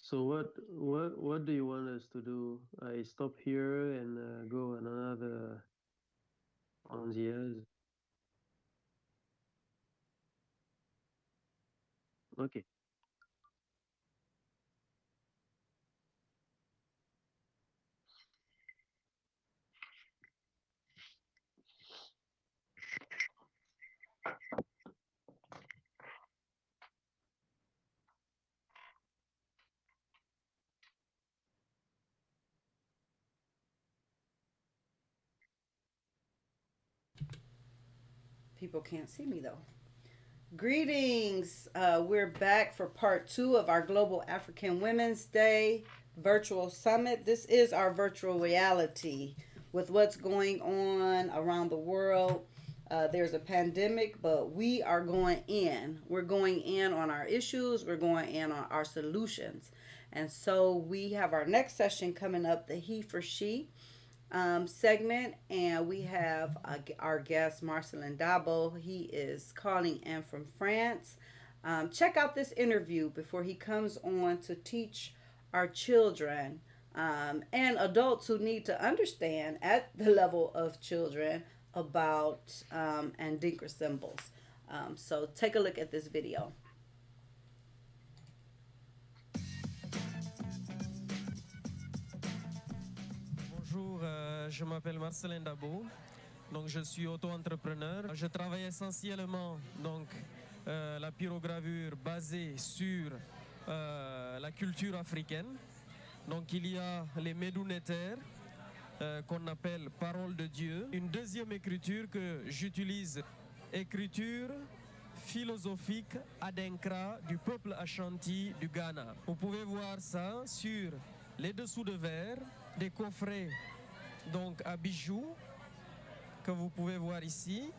So what do you want us to do? I stop here and go on another on the others. Okay. People can't see me though. Greetings. We're back for part two of our Global African Women's Day virtual summit. This is our virtual reality with what's going on around the world. There's a pandemic, but we are going in. We're going in on our issues, we're going in on our solutions. And so we have our next session coming up, the He for She segment, and we have our guest Marcelin Dabo. He is calling in from France. Check out this interview before he comes on to teach our children and adults who need to understand at the level of children about Andinka symbols. So take a look at this video. Bonjour, je m'appelle Marcelin Dabo. Donc, je suis auto-entrepreneur. Je travaille essentiellement la pyrogravure basée sur la culture africaine. Donc, il y a les médounétaires qu'on appelle parole de Dieu. Une deuxième écriture que j'utilise, écriture philosophique Adinkra du peuple Ashanti du Ghana. Vous pouvez voir ça sur les dessous de verre, des coffrets donc à bijoux que vous pouvez voir ici,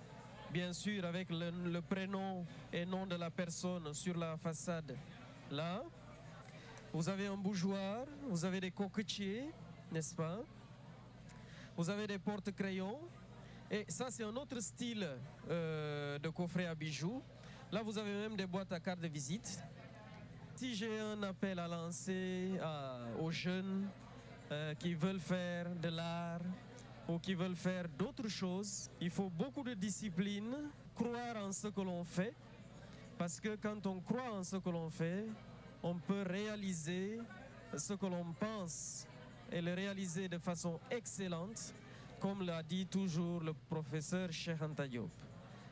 bien sûr avec le prénom et nom de la personne sur la façade là. Vous avez un bougeoir, vous avez des coquetiers, n'est-ce pas? Vous avez des porte-crayons. Et ça, c'est un autre style de coffret à bijoux. Là, vous avez même des boîtes à cartes de visite. Si j'ai un appel à lancer aux jeunes qui veulent faire de l'art ou qui veulent faire d'autres choses, il faut beaucoup de discipline, croire en ce que l'on fait, parce que quand on croit en ce que l'on fait, on peut réaliser ce que l'on pense et le réaliser de façon excellente, comme l'a dit toujours le professeur Cheikh Anta Diop.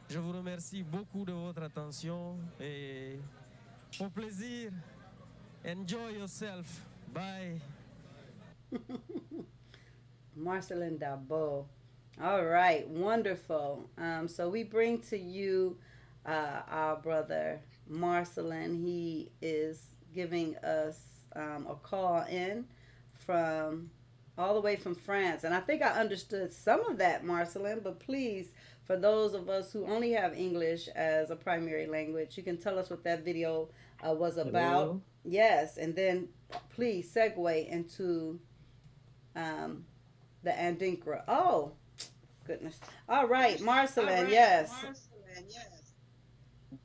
Je vous remercie beaucoup de votre attention et au plaisir. Enjoy yourself. Bye. Marcelin Dabo. All right, wonderful. So we bring to you our brother Marcelin. He is giving us a call in from all the way from France. And I think I understood some of that, Marcelin, but please, for those of us who only have English as a primary language, you can tell us what that video was about. Hello. Yes, and then please segue into um, the Andinkra. Oh, goodness. All right, Marcelin, yes.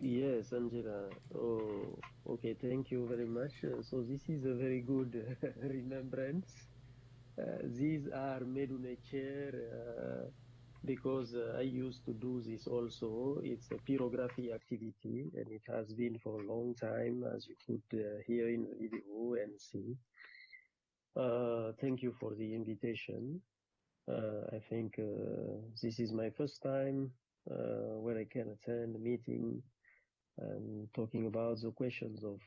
Yes, Angela. Oh, okay. Thank you very much. So this is a very good remembrance. These are made on a chair because I used to do this also. It's a pyrography activity and it has been for a long time, as you could hear in the video and see. Thank you for the invitation. I think this is my first time where I can attend a meeting and talking about the questions of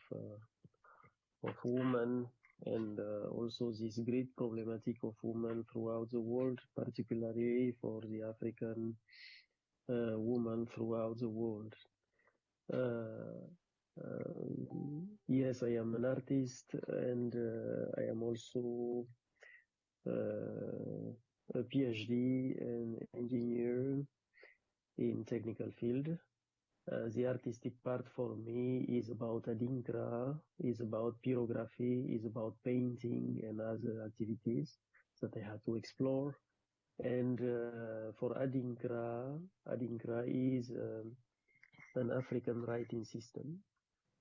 women and also this great problematic of women throughout the world, particularly for the African woman throughout the world. Yes, I am an artist and I am also a PhD and engineer in technical field. The artistic part for me is about Adinkra, is about pyrography, is about painting and other activities that I had to explore. And for Adinkra, Adinkra is an African writing system.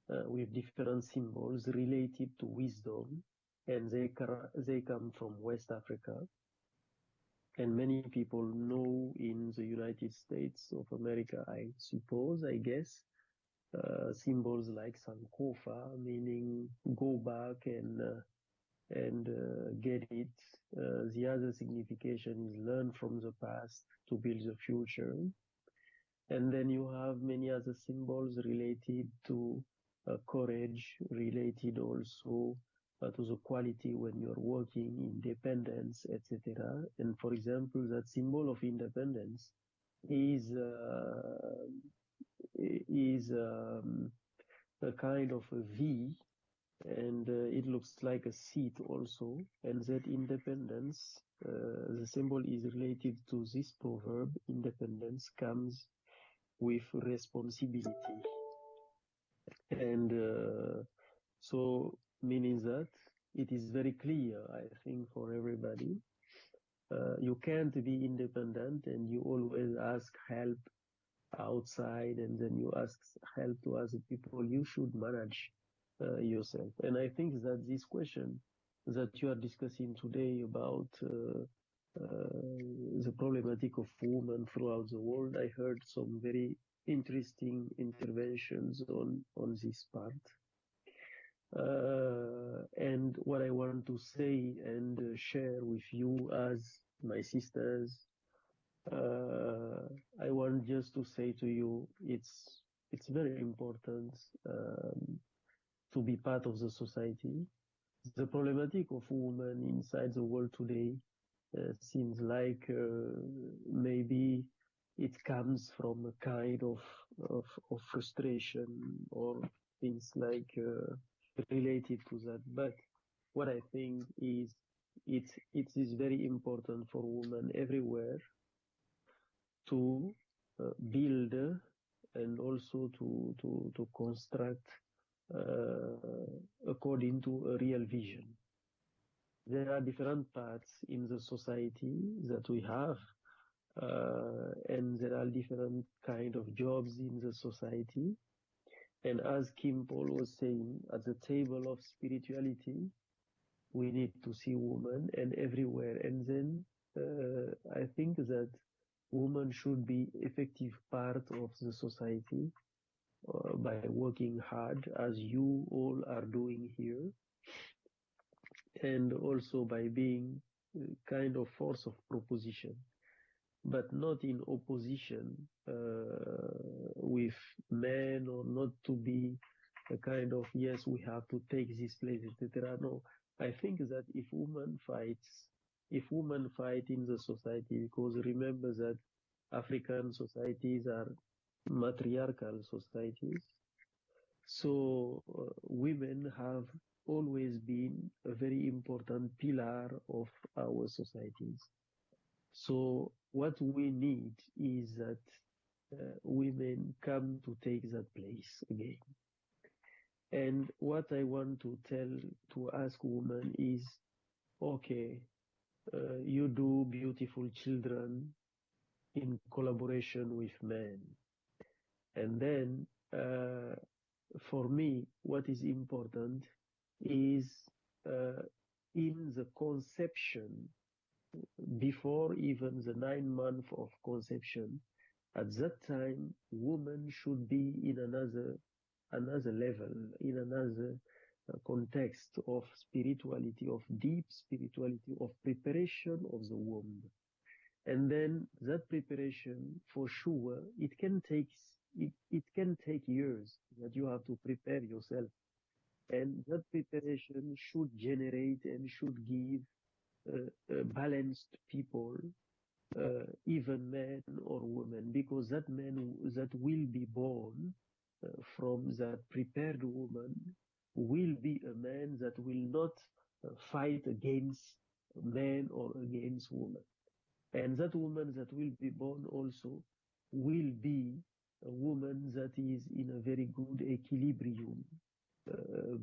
with different symbols related to wisdom, and they come from West Africa. And many people know in the United States of America, I suppose, I guess, symbols like Sankofa, meaning go back and get it. The other signification is learn from the past to build the future. And then you have many other symbols related to courage, related also to the quality when you're working, independence, etc. And for example, that symbol of independence is a kind of a V, and it looks like a seat also. And that independence, the symbol is related to this proverb. Independence comes with responsibility, and so meaning that it is very clear, I think, for everybody. You can't be independent and you always ask help outside, and then you ask help to other people. You should manage yourself. And I think that this question that you are discussing today about the problematic of women throughout the world, I heard some very interesting interventions on this part. And what I want to say and share with you as my sisters, I want just to say to you, it's very important to be part of the society. The problematic of women inside the world today seems like maybe it comes from a kind of frustration or things like related to that. But what I think is it is very important for women everywhere to build and also to construct according to a real vision. There are different paths in the society that we have, and there are different kind of jobs in the society. And as Kim Paul was saying, at the table of spirituality, we need to see women and everywhere. And then I think that women should be effective part of the society by working hard, as you all are doing here, and also by being kind of force of proposition, but not in opposition with men, or not to be a kind of, yes, we have to take this place, etc. No, I think that if women fight in the society, because remember that African societies are matriarchal societies, so women have always been a very important pillar of our societies. So what we need is that women come to take that place again. And what I want to ask women is, okay, you do beautiful children in collaboration with men. And then, for me, what is important is in the conception, before even the 9 months of conception, at that time, woman should be in another level, in another context of spirituality, of deep spirituality, of preparation of the womb. And then that preparation, for sure, it can take years that you have to prepare yourself. And that preparation should generate and should give balanced people, even men or women, because that man that will be born from that prepared woman will be a man that will not fight against men or against women. And that woman that will be born also will be a woman that is in a very good equilibrium,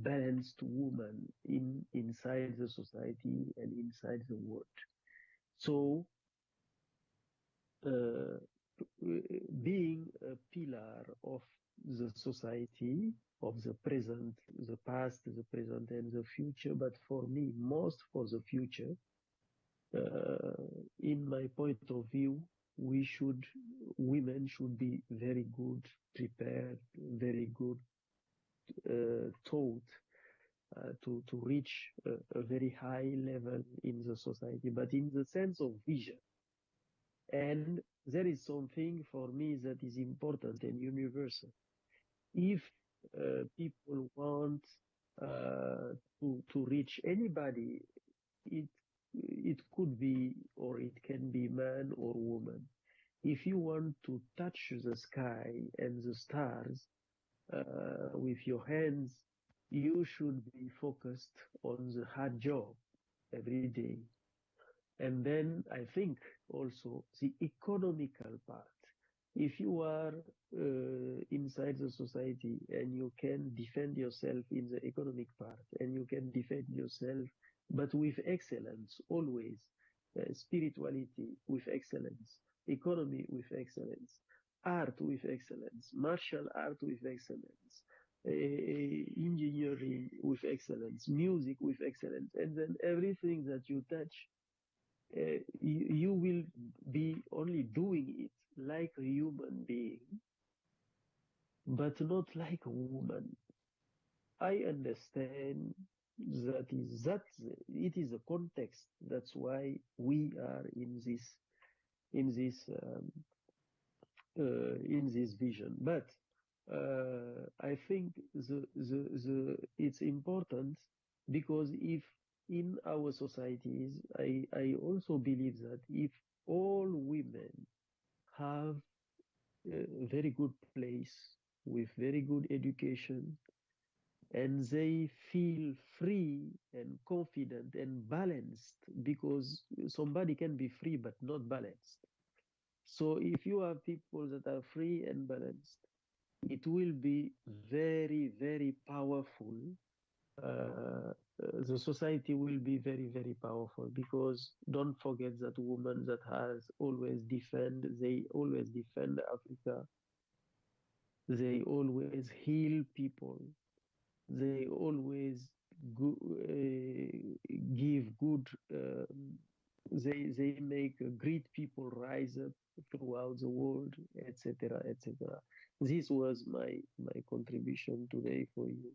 balanced woman inside the society and inside the world. So, being a pillar of the society of the present, the past, the present, and the future. But for me, most for the future, in my point of view, women should be very good prepared, very good taught to reach a very high level in the society, but in the sense of vision. And there is something for me that is important and universal. If people want to reach anybody, it it could be or it can be man or woman. If you want to touch the sky and the stars with your hands, you should be focused on the hard job every day. And then I think also the economical part. If you are inside the society and you can defend yourself in the economic part and you can defend yourself, but with excellence always, spirituality with excellence, economy with excellence, art with excellence, martial art with excellence, engineering with excellence, music with excellence, and then everything that you touch you will be only doing it like a human being, but not like a woman. I understand that it is a context. That's why we are in this in this vision. But I think it's important because if in our societies, I also believe that if all women have a very good place with very good education and they feel free and confident and balanced because somebody can be free but not balanced. So if you have people that are free and balanced, it will be very, very powerful. The society will be very, very powerful because don't forget that women that they always defend Africa. They always heal people. They always give good. They make great people rise up throughout the world, etc., etc. This was my contribution today for you.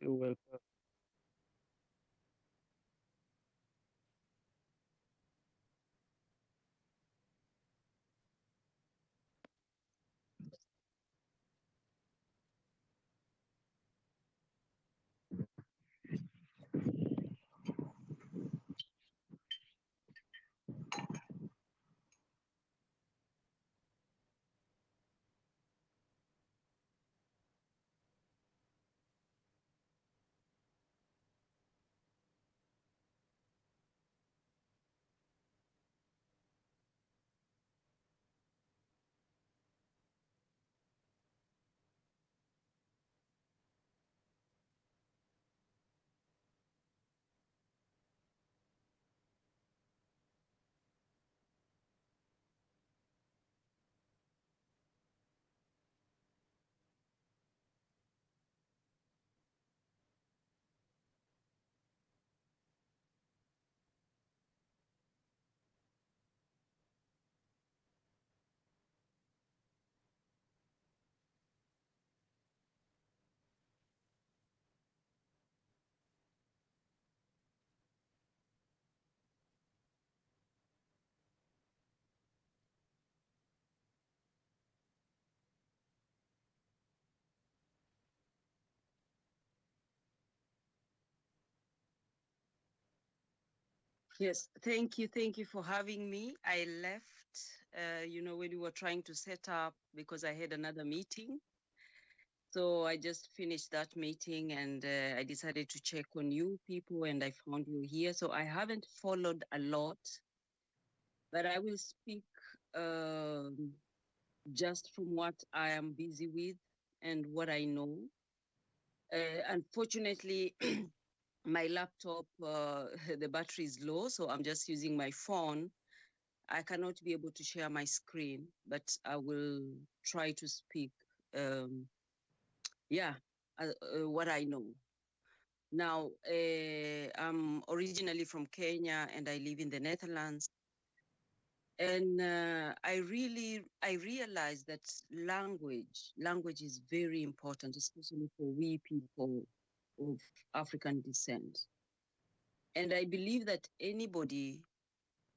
You're welcome. Yes, thank you. Thank you for having me. I left, when you were trying to set up because I had another meeting. So I just finished that meeting and I decided to check on you people and I found you here. So I haven't followed a lot, but I will speak just from what I am busy with and what I know. Unfortunately, my laptop, the battery is low, so I'm just using my phone. I cannot be able to share my screen, but I will try to speak, what I know. Now, I'm originally from Kenya and I live in the Netherlands. And I realized that language is very important, especially for we people of African descent. And I believe that anybody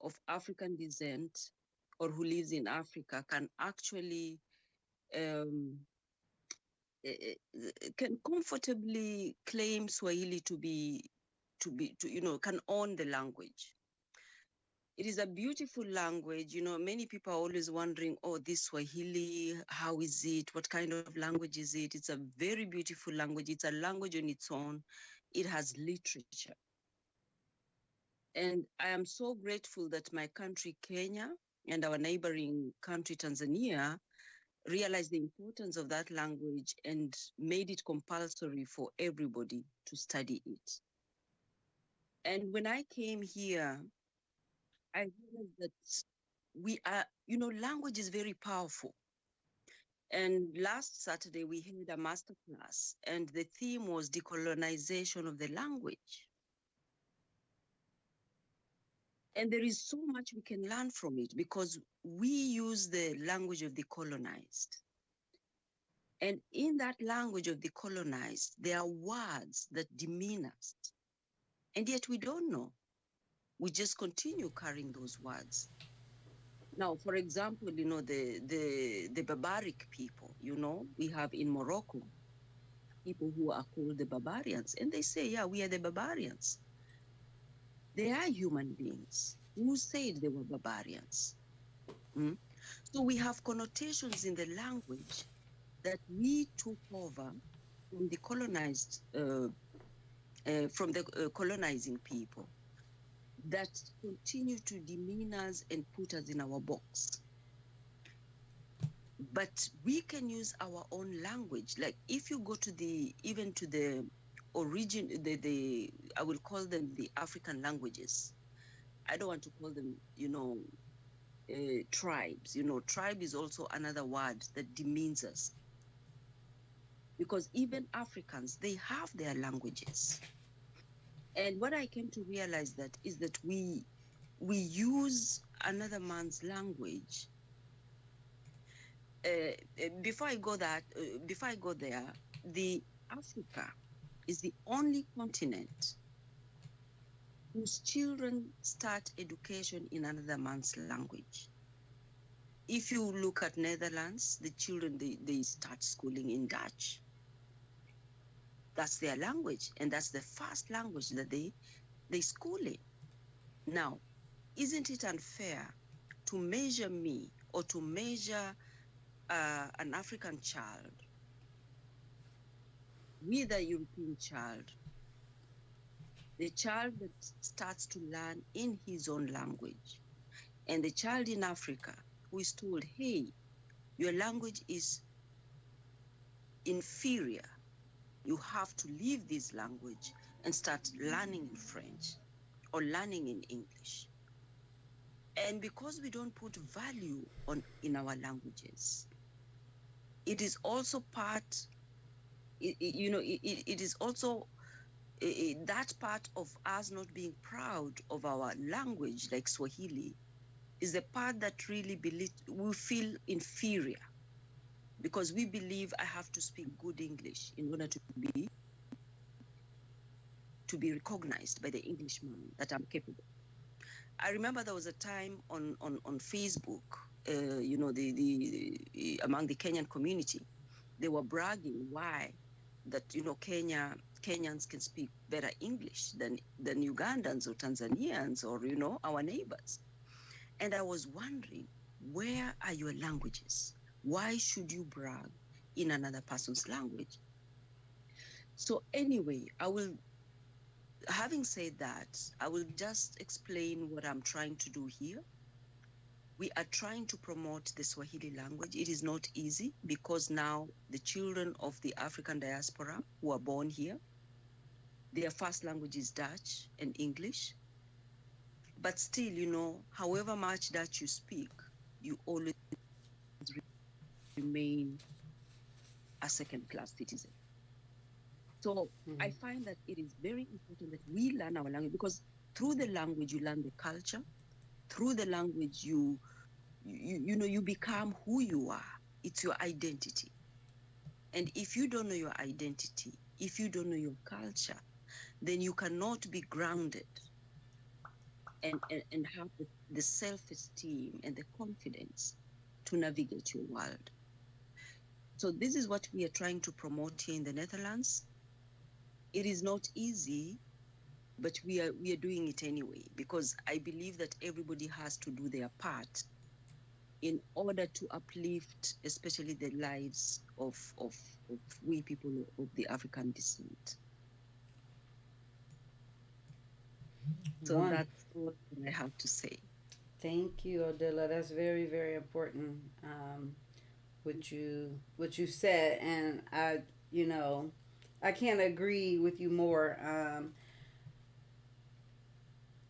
of African descent or who lives in Africa can actually um, can comfortably claim Swahili can own the language. It is a beautiful language. Many people are always wondering, oh, this Swahili, how is it? What kind of language is it? It's a very beautiful language. It's a language on its own. It has literature. And I am so grateful that my country, Kenya, and our neighboring country, Tanzania, realized the importance of that language and made it compulsory for everybody to study it. And when I came here, I realized that language is very powerful. And last Saturday, we had a master class, and the theme was decolonization of the language. And there is so much we can learn from it because we use the language of the colonized. And in that language of the colonized, there are words that demean us. And yet we don't know. We just continue carrying those words. Now, for example, the barbaric people, we have in Morocco, people who are called the barbarians. And they say, yeah, we are the barbarians. They are human beings. Who said they were barbarians? So we have connotations in the language that we took over from the colonized, colonizing people that continue to demean us and put us in our box. But we can use our own language. Like if you go to the origin, I will call them the African languages. I don't want to call them, tribes. Tribe is also another word that demeans us. Because even Africans, they have their languages. And what I came to realize is that we use another man's language. Before I go there, the Africa is the only continent whose children start education in another man's language. If you look at Netherlands, the children, they start schooling in Dutch. That's their language, and that's the first language that they school in. Now, isn't it unfair to measure me or to measure an African child with a European child, the child that starts to learn in his own language, and the child in Africa who is told, hey, your language is inferior. You have to leave this language and start learning in French or learning in English. And because we don't put value in our languages, it is also part, it is also that part of us not being proud of our language, like Swahili, is the part that really we feel inferior because we believe I have to speak good English in order to be recognized by the Englishman that I'm capable. I remember there was a time on Facebook, among the Kenyan community, they were bragging why that Kenyans can speak better English than Ugandans or Tanzanians or our neighbors. And I was wondering, where are your languages? Why should you brag in another person's language? So anyway, having said that, I will just explain what I'm trying to do here. We are trying to promote the Swahili language. It is not easy because now the children of the African diaspora who are born here, their first language is Dutch and English. But still, however much that you speak, you always remain a second class citizen. So I Mhm. find that it is very important that we learn our language, because through the language you learn the culture. Through the language you become who you are. It's your identity. And if you don't know your identity, if you don't know your culture, then you cannot be grounded and have the self-esteem and the confidence to navigate your world. So this is what we are trying to promote here in the Netherlands. It is not easy, but we are doing it anyway, because I believe that everybody has to do their part in order to uplift, especially the lives of we people of the African descent. So One. that's all I have to say. Thank you, Odila. That's very, very important. What you said, and you know, I can't agree with you more.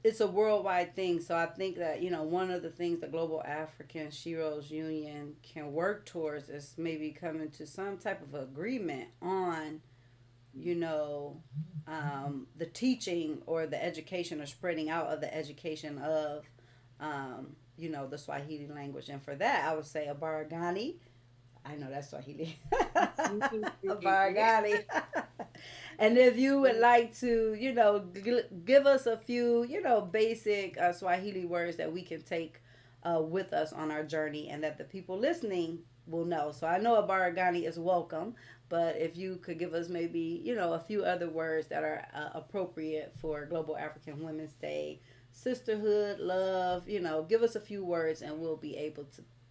It's a worldwide thing, so I think that one of the things the Global African Sheroes Union can work towards is maybe coming to some type of agreement on the teaching or the education or spreading out of the education of the Swahili language. And for that, I would say a Baragani. I know that's Swahili. A Baragani. And if you would like to, give us a few, basic Swahili words that we can take with us on our journey and that the people listening will know. So I know a Baragani is welcome, but if you could give us maybe, a few other words that are appropriate for Global African Women's Day, sisterhood, love, give us a few words and we'll be able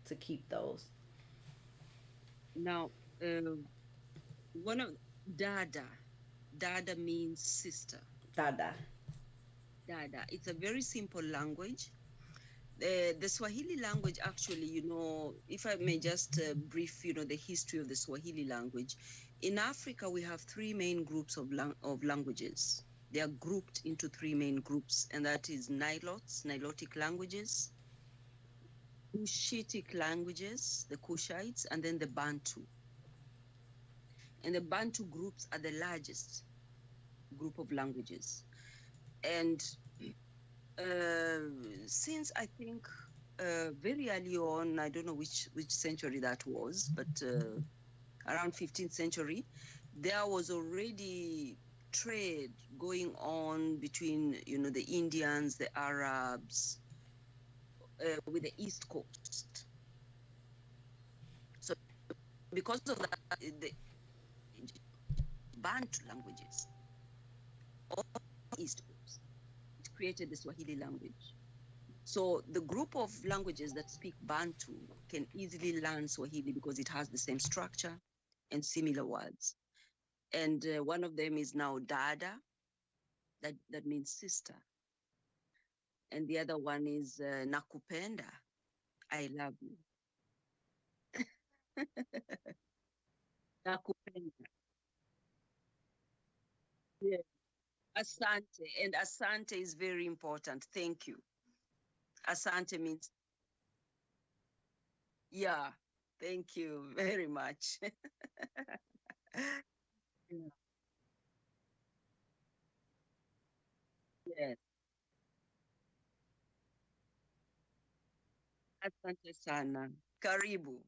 to keep those. Now, one of Dada. Dada means sister. Dada. Dada. It's a very simple language. The Swahili language, actually, if I may just brief, the history of the Swahili language. In Africa, we have three main groups of languages. They are grouped into three main groups, and that is Nilotic languages, Cushitic languages, the Kushites, and then the Bantu. And the Bantu groups are the largest group of languages. And since I think very early on, I don't know which century that was, but around 15th century, there was already trade going on between the Indians, the Arabs, with the East Coast. So because of that, the Bantu languages on the East Coast, it created the Swahili language. So the group of languages that speak Bantu can easily learn Swahili because it has the same structure and similar words. And one of them is now Dada, that means sister. And the other one is Nakupenda, I love you. Nakupenda. Yeah. Asante. And Asante is very important. Thank you. Asante means, yeah, thank you very much. Yeah. Yes. Asante sana. Karibu.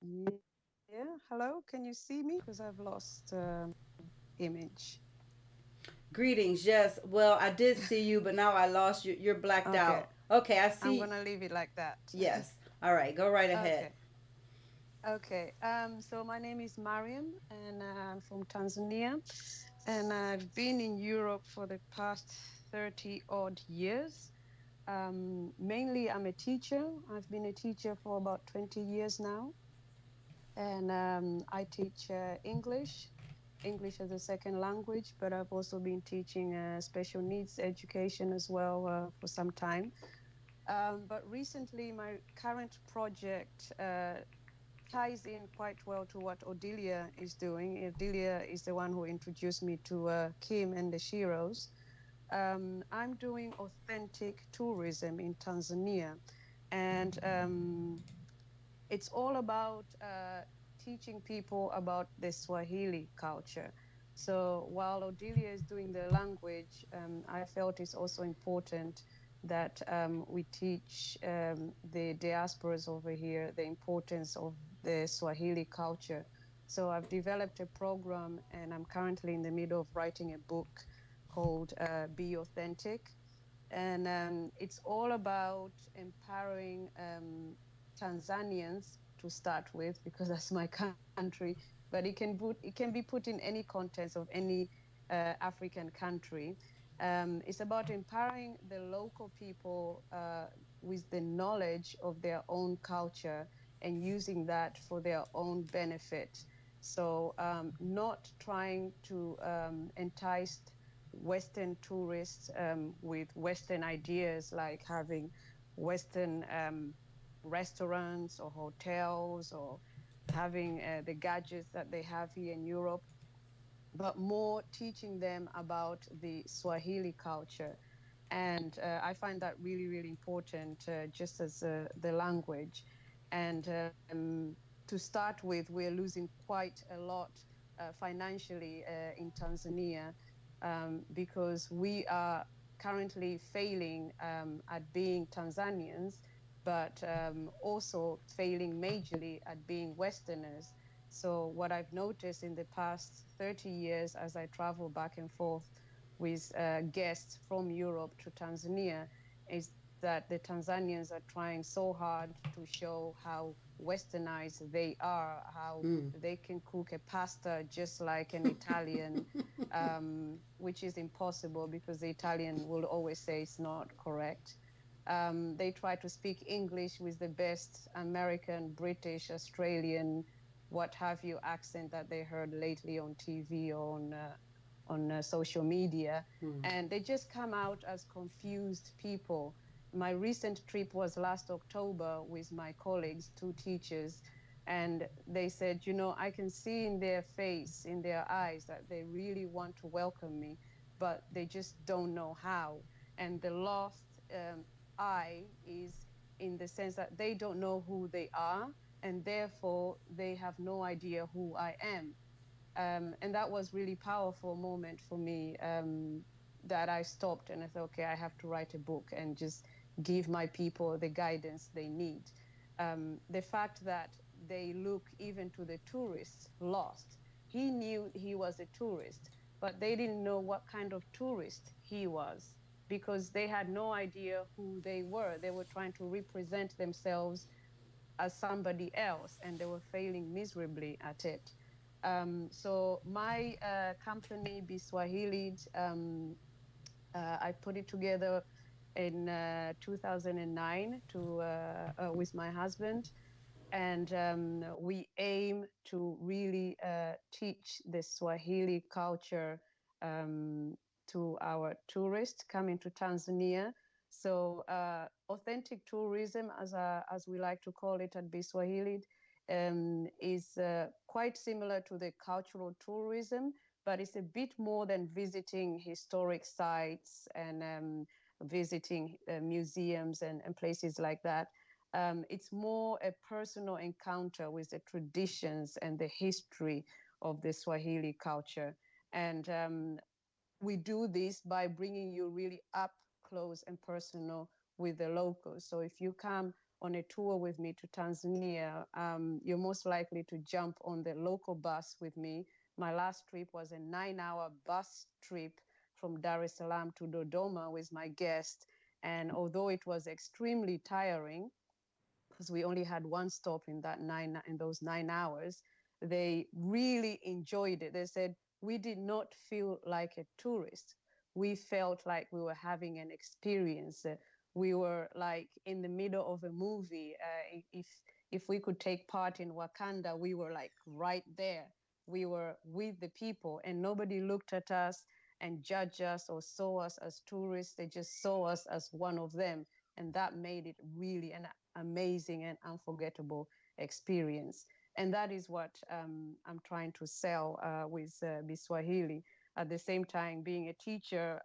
Yeah, hello, can you see me? Because I've lost image. Greetings. Yes. Well, I did see you, but now I lost you. You're blacked Okay, out. Okay, I I'm see. gonna leave it like that. Yes. All right. Go right ahead. Okay, okay. So my name is Mariam, and I'm from Tanzania, and I've been in Europe for the past 30 odd years. Mainly, I'm a teacher. I've been a teacher for about 20 years now, and I teach English as a second language, but I've also been teaching special needs education as well for some time. But recently, my current project ties in quite well to what Odilia is doing. Odilia is the one who introduced me to Kim and the SHEROES. I'm doing authentic tourism in Tanzania, and it's all about teaching people about the Swahili culture. So while Odilia is doing the language, I felt it's also important that we teach the diasporas over here the importance of the Swahili culture. So I've developed a program, and I'm currently in the middle of writing a book called Be Authentic. And it's all about empowering Tanzanians to start with, because that's my country. But it can be put in any context of any African country. It's about empowering the local people with the knowledge of their own culture and using that for their own benefit. So, not trying to entice Western tourists with Western ideas, like having Western restaurants or hotels, or having the gadgets that they have here in Europe, but more teaching them about the Swahili culture. And I find that really, really important, just as the language. And to start with, we're losing quite a lot financially in Tanzania, because we are currently failing at being Tanzanians, but also failing majorly at being Westerners. So, what I've noticed in the past 30 years as I travel back and forth with guests from Europe to Tanzania is that the Tanzanians are trying so hard to show how westernized they are, how Mm. they can cook a pasta just like an Italian, which is impossible because the Italian will always say it's not correct. They try to speak English with the best American, British, Australian, what have you accent that they heard lately on TV or on social media, Mm. and they just come out as confused people. My recent trip was last October with my colleagues, two teachers, and they said, I can see in their face, in their eyes, that they really want to welcome me, but they just don't know how. And the lost eye is in the sense that they don't know who they are, and therefore they have no idea who I am. And that was really powerful moment for me, that I stopped and I thought, okay, I have to write a book and just give my people the guidance they need. The fact that they look even to the tourists lost. He knew he was a tourist, but they didn't know what kind of tourist he was, because they had no idea who they were. They were trying to represent themselves as somebody else, and they were failing miserably at it. So my company, Biswahili, I put it together in 2009 with my husband, and we aim to really teach the Swahili culture um, to our tourists coming to Tanzania. So authentic tourism, as we like to call it at Biswahili, is quite similar to the cultural tourism, but it's a bit more than visiting historic sites and visiting museums and places like that. It's more a personal encounter with the traditions and the history of the Swahili culture. And we do this by bringing you really up close and personal with the locals. So if you come on a tour with me to Tanzania, you're most likely to jump on the local bus with me. My last trip was a 9-hour bus trip from Dar es Salaam to Dodoma with my guest. And although it was extremely tiring, because we only had one stop in those 9 hours, they really enjoyed it. They said, we did not feel like a tourist. We felt like we were having an experience. We were like in the middle of a movie. If we could take part in Wakanda, we were like right there. We were with the people, and nobody looked at us and judged us or saw us as tourists. They just saw us as one of them, and that made it really an amazing and unforgettable experience. And that is what I'm trying to sell with Biswahili. At the same time, being a teacher,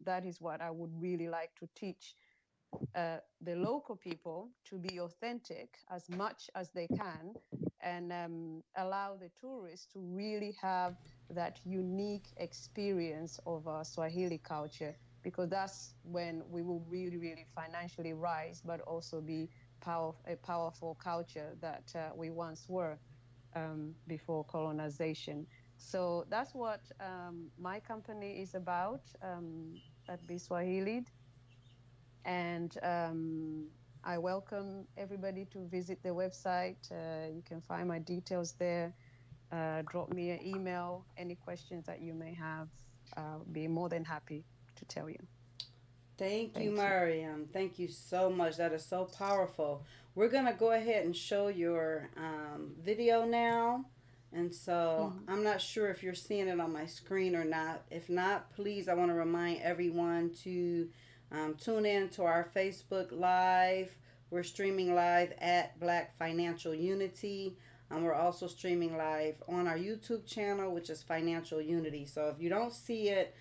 that is what I would really like to teach the local people to be authentic as much as they can, and allow the tourists to really have that unique experience of Swahili culture, because that's when we will really, really financially rise, but also be a powerful culture that we once were before colonization. So that's what my company is about at Biswahili. And I welcome everybody to visit the website. You can find my details there. Drop me an email, any questions that you may have. I'll be more than happy to tell you. Thank you, Thank you. Mariam. Thank you so much. That is so powerful. We're going to go ahead and show your video now. And so Mhm. I'm not sure if you're seeing it on my screen or not. If not, please, I want to remind everyone to tune in to our Facebook Live. We're streaming live at Black Financial Unity. We're also streaming live on our YouTube channel, which is Financial Unity. So if you don't see it,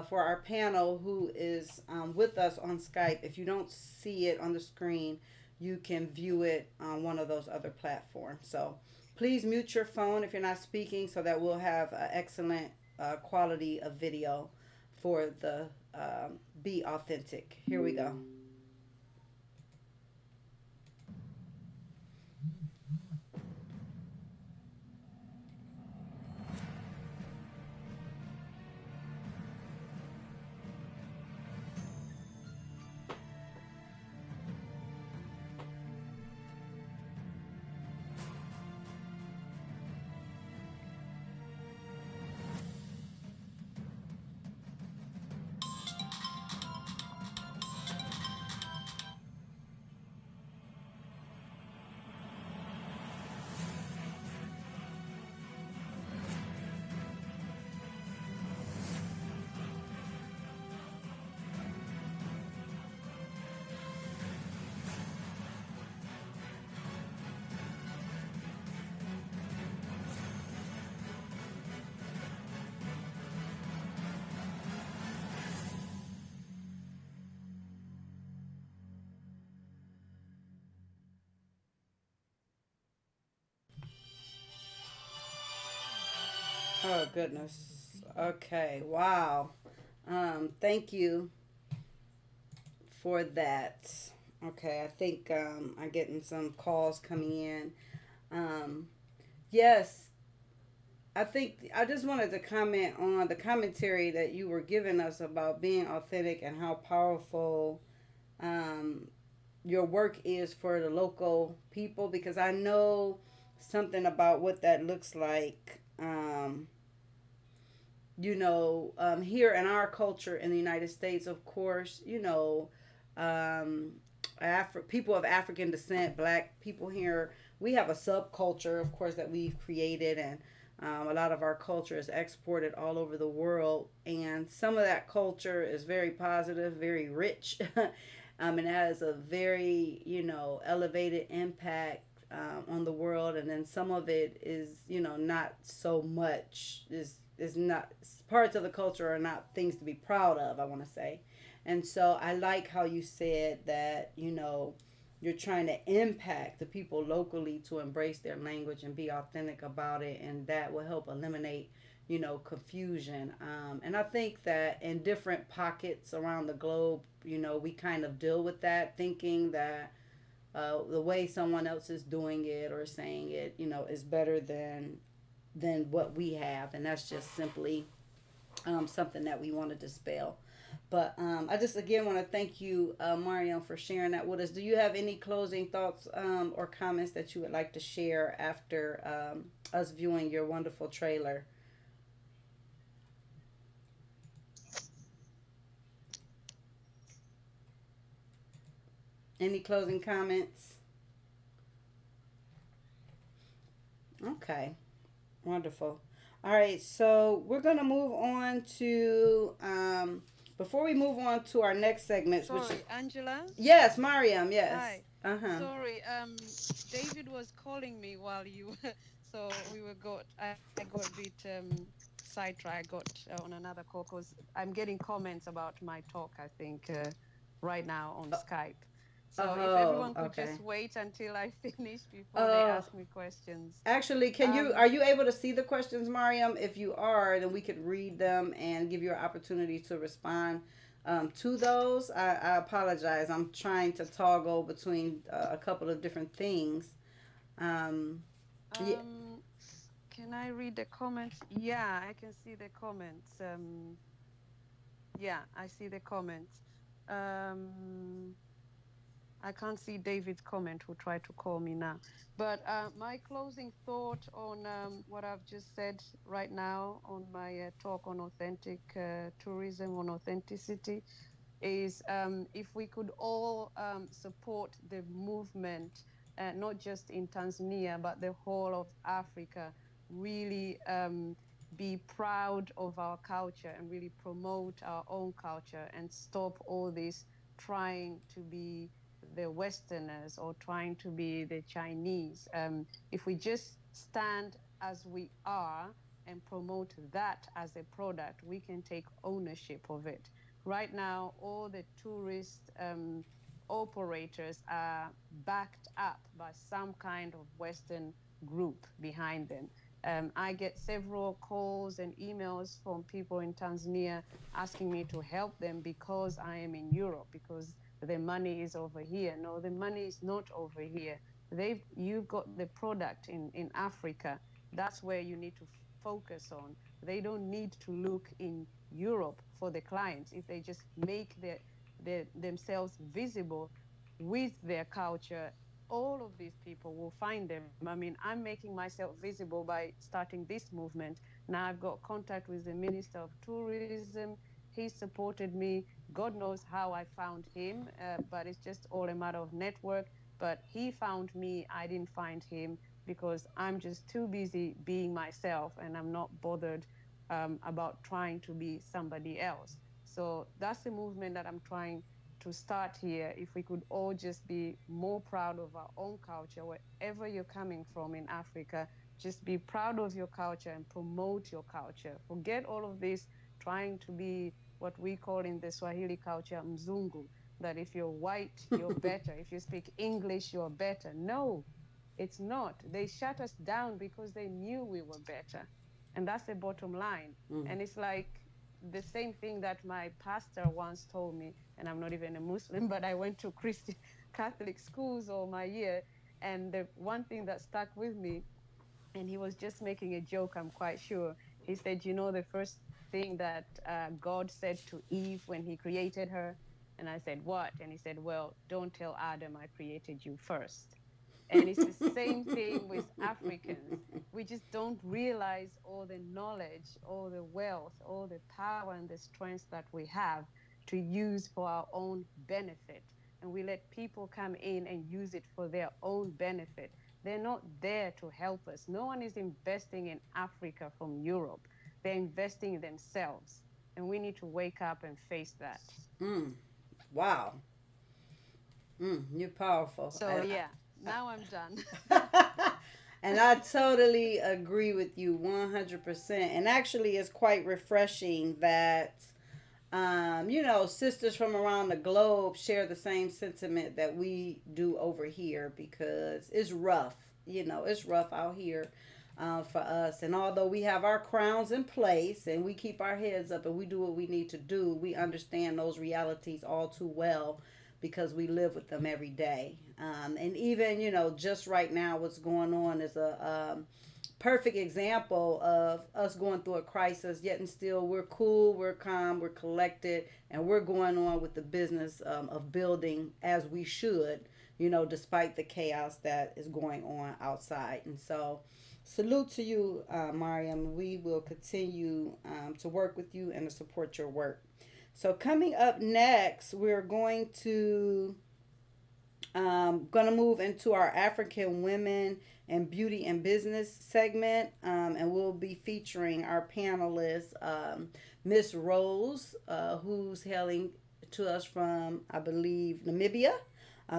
for our panel who is with us on Skype, if you don't see it on the screen, you can view it on one of those other platforms. So please mute your phone if you're not speaking, so that we'll have excellent quality of video for the Be Authentic. Here we go. Oh, goodness. Okay, wow. Thank you for that. Okay, I think I'm getting some calls coming in. Um, yes, I think I just wanted to comment on the commentary that you were giving us about being authentic and how powerful um, your work is for the local people, because I know something about what that looks like. Here in our culture in the United States, of course, um, people of African descent, black people here, we have a subculture, of course, that we've created, and a lot of our culture is exported all over the world, and some of that culture is very positive, very rich, and has a very, elevated impact on the world, and then some of it is, not so much, is not, parts of the culture are not things to be proud of, I want to say. And so I like how you said that, you're trying to impact the people locally to embrace their language and be authentic about it, and that will help eliminate, confusion. And I think that in different pockets around the globe, we kind of deal with that, thinking that the way someone else is doing it or saying it, is better than what we have, and that's just simply something that we want to dispel. But I just again want to thank you, Mariam, for sharing that with us. Do you have any closing thoughts or comments that you would like to share after us viewing your wonderful trailer? Any closing comments? Okay, wonderful. All right, so we're gonna move on to before we move on to our next segments, which Sorry, Angela. yes, Mariam, yes. Hi. Uh-huh. Sorry, David was calling me while you were, so I got a bit sidetracked. I got on another call because I'm getting comments about my talk, I think, right now on Skype. So if Oh, everyone could okay. just wait until I finish before they Uh ask me questions. Actually, are Um, you able to see the questions, Mariam? If you are, then we could read them and give you an opportunity to respond to those. I apologize. I'm trying to toggle between a couple of different things. Um, yeah. um, can I read the comments? Yeah, I can see the comments. Yeah, I see the comments. Um, I can't see David's comment who tried to call me now. But my closing thought on what I've just said right now on my talk on authentic tourism, on authenticity, is if we could all support the movement, not just in Tanzania, but the whole of Africa, really be proud of our culture and really promote our own culture and stop all this trying to be the Westerners or trying to be the Chinese. If we just stand as we are and promote that as a product, we can take ownership of it. Right now, all the tourist operators are backed up by some kind of Western group behind them. I get several calls and emails from people in Tanzania asking me to help them because I am in Europe, because the money is over here. No, the money is not over here. You've got the product in Africa. That's where you need to focus on. They don't need to look in Europe for the clients if they just make themselves visible with their culture. All of these people will find them. I mean, I'm making myself visible by starting this movement. Now I've got contact with the Minister of Tourism. He supported me. God knows how I found him, but it's just all a matter of network. But he found me. I didn't find him because I'm just too busy being myself and I'm not bothered about trying to be somebody else. So that's the movement that I'm trying to start here. If we could all just be more proud of our own culture, wherever you're coming from in Africa, just be proud of your culture and promote your culture. Forget all of this trying to be what we call in the Swahili culture mzungu, that if you're white, you're better. If you speak English, you're better. No, it's not. They shut us down because they knew we were better. And that's the bottom line. Mm. And it's like the same thing that my pastor once told me, and I'm not even a Muslim, but I went to Christian Catholic schools all my year. And the one thing that stuck with me, and he was just making a joke, I'm quite sure. He said, you know, the first thing that God said to Eve when he created her? And I said, what? And he said, well, don't tell Adam I created you first. And it's the same thing with Africans. We just don't realize all the knowledge, all the wealth, all the power and the strength that we have to use for our own benefit. And we let people come in and use it for their own benefit. They're not there to help us. No one is investing in Africa from Europe. They're investing in themselves. And we need to wake up and face that. Mm. Wow. You're powerful. So, yeah, now I'm done. And I totally agree with you 100%. And actually, it's quite refreshing that, sisters from around the globe share the same sentiment that we do over here because it's rough. It's rough out here for us. And although we have our crowns in place and we keep our heads up and we do what we need to do, we understand those realities all too well because we live with them every day. And even, just right now, what's going on is a perfect example of us going through a crisis, yet and still we're cool, we're calm, we're collected, and we're going on with the business of building as we should, despite the chaos that is going on outside. And so, salute to you, Mariam. We will continue to work with you and to support your work. So, coming up next, we're going to move into our African women and beauty and business segment, and we'll be featuring our panelist, Miss Rose, who's hailing to us from, I believe, Namibia.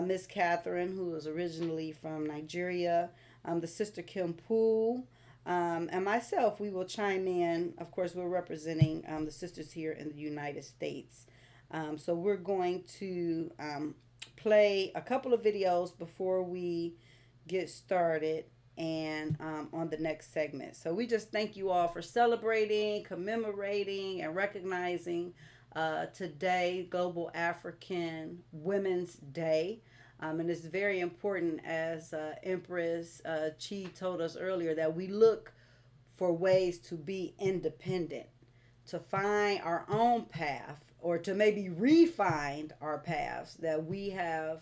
Miss Catherine, who is originally from Nigeria. The sister Kim Poole. And myself, we will chime in. Of course, we're representing the sisters here in the United States. So we're going to play a couple of videos before we get started and on the next segment. So we just thank you all for celebrating, commemorating, and recognizing today, Global African Women's Day. And it's very important, as Empress Chi told us earlier, that we look for ways to be independent, to find our own path, or to maybe refine our paths that we have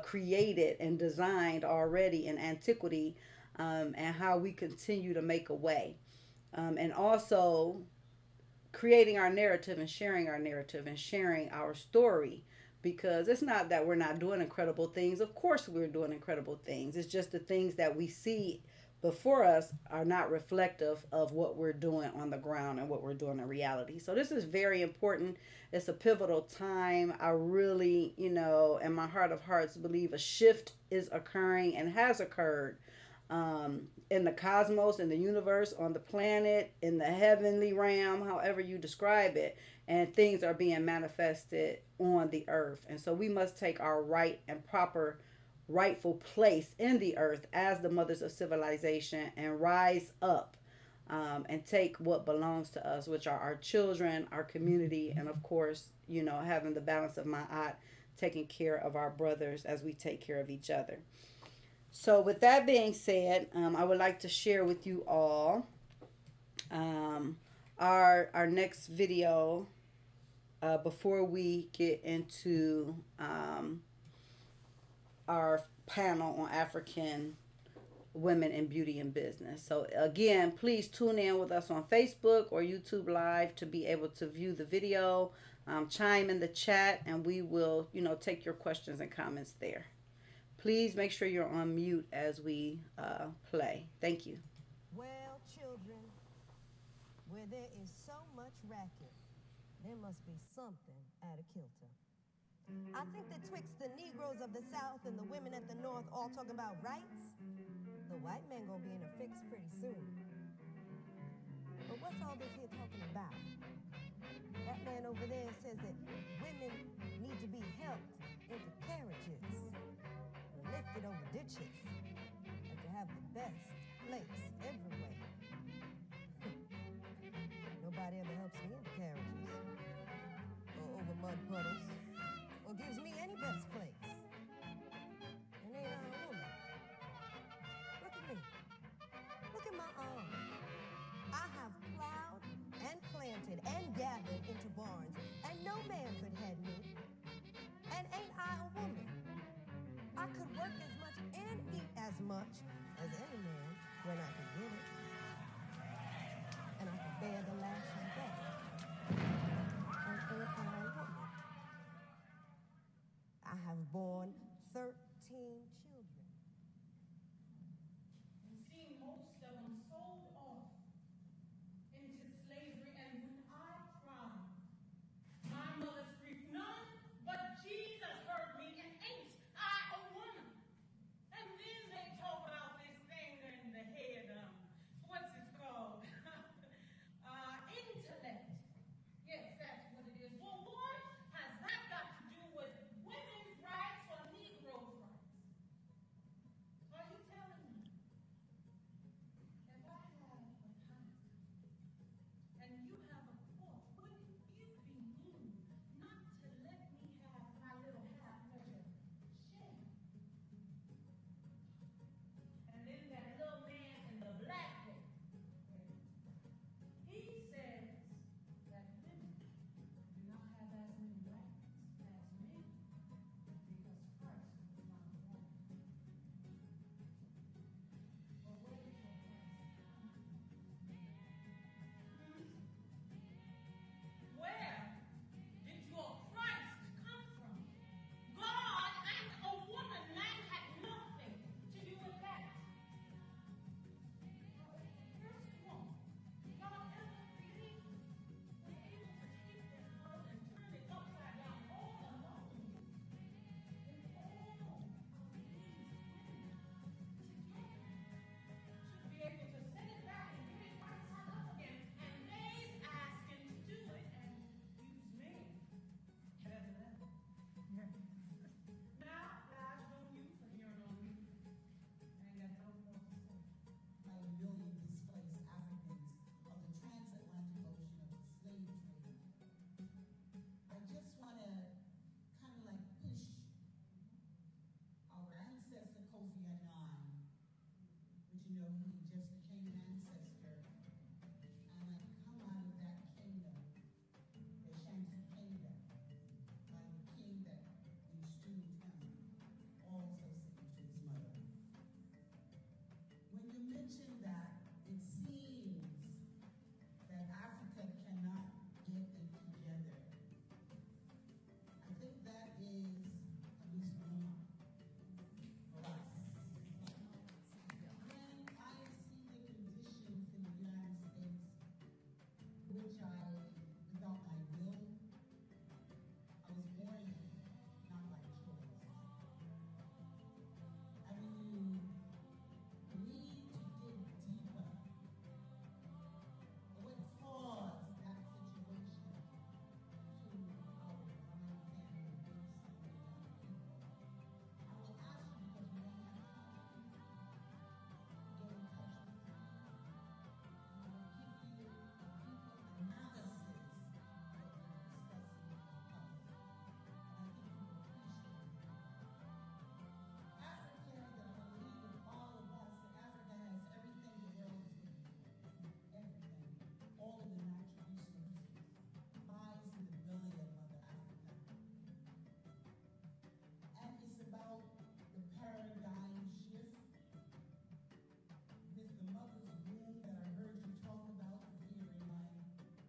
created and designed already in antiquity, and how we continue to make a way. And also creating our narrative and sharing our story, because it's not that we're not doing incredible things. Of course we're doing incredible things. It's just the things that we see before us are not reflective of what we're doing on the ground and what we're doing in reality. So this is very important. It's a pivotal time. I really, in my heart of hearts, believe a shift is occurring and has occurred, in the cosmos, in the universe, on the planet, in the heavenly realm, however you describe it. And things are being manifested on the earth. And so we must take our right and proper rightful place in the earth as the mothers of civilization and rise up, and take what belongs to us, which are our children, our community, and of course, having the balance of Ma'at, taking care of our brothers as we take care of each other. So with that being said, I would like to share with you all our next video before we get into our panel on African women in beauty and business. So again, please tune in with us on Facebook or YouTube Live to be able to view the video. Chime in the chat, and we will, take your questions and comments there. Please make sure you're on mute as we play. Thank you. Well, children, where there is so much racket, there must be something out of kilter. I think that twixt the Negroes of the South and the women at the North all talking about rights, the white man gonna be in a fix pretty soon. But what's all this here talking about? That man over there says that women need to be helped into carriages, lifted over ditches, and to have the best place everywhere. Nobody ever helps me into carriages, or over mud puddles, or gives me any best place. And ain't I a woman? Look at me. Look at my arm. I have plowed and planted and gathered into barns, and no man could head me. And ain't I a woman? I could work as much and eat as much as any man when I could get it. And I could bear the lashes back. And ain't I a woman? I have borne 13 children. You see, most of them sold off into slavery, and when I cried, my mother's grief, none but Jesus heard me, and ain't I a woman? And then they talk about this thing in the head of mentioned that it seems that Africa cannot get it together. I think that is a misnomer for us. When I see the conditions in the United States, which without my will, I was born in, not by choice. And when you need to dig deeper, what caused that situation to our family and some of the young people? I will ask you because we don't have time. Get in touch with me. And I will give you a deeper analysis of what we're discussing with us. And I think you will appreciate it. Africa, that I believe with all of us, that Africa has everything the world is looking for. Everything. All of the natural resources lies in the belly of Mother Africa. And it's about the paradigm shift with the mother's womb that I heard you talk about here in my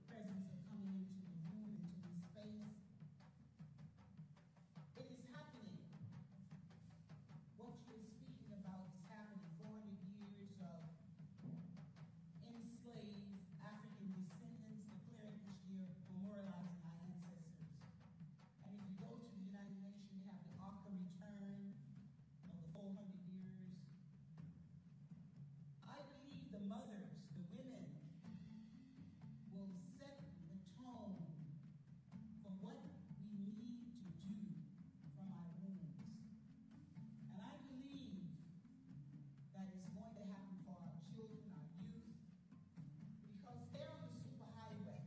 presence of coming into the room, into this space. It is happening. What you're speaking about is happening. 400 years of enslaved African descendants declaring this year, memorializing our ancestors. And if you go to the United Nations, you have the Ark of Return of the 400 years. I believe the mothers, the women, will set the tone for what we need to do from our wombs. And I believe that it's going to happen for our children, our youth, because they're on the superhighway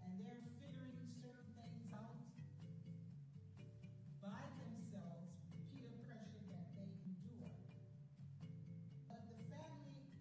and they're figuring certain things out by themselves, peer pressure that they endure. But the family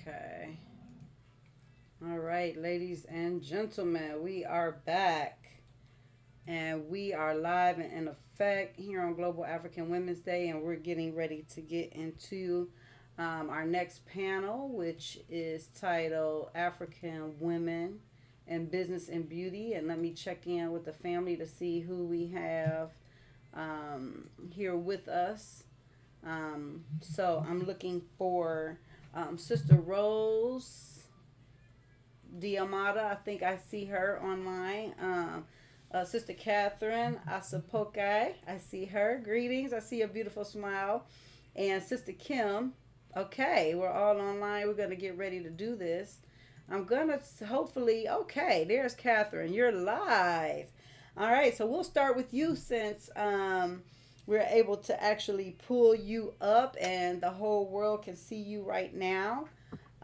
Okay. All right, ladies and gentlemen, we are back. And we are live and in effect here on Global African Women's Day. And we're getting ready to get into our next panel, which is titled African Women in Business and Beauty. And let me check in with the family to see who we have here with us. So I'm looking for Sister Rose Diamata. I think I see her online. Sister Catherine Asapokai. I see her. Greetings. I see a beautiful smile. And Sister Kim. Okay, we're all online. We're going to get ready to do this. I'm going to hopefully. Okay, there's Catherine. You're live. All right, so we'll start with you since we're able to actually pull you up and the whole world can see you right now.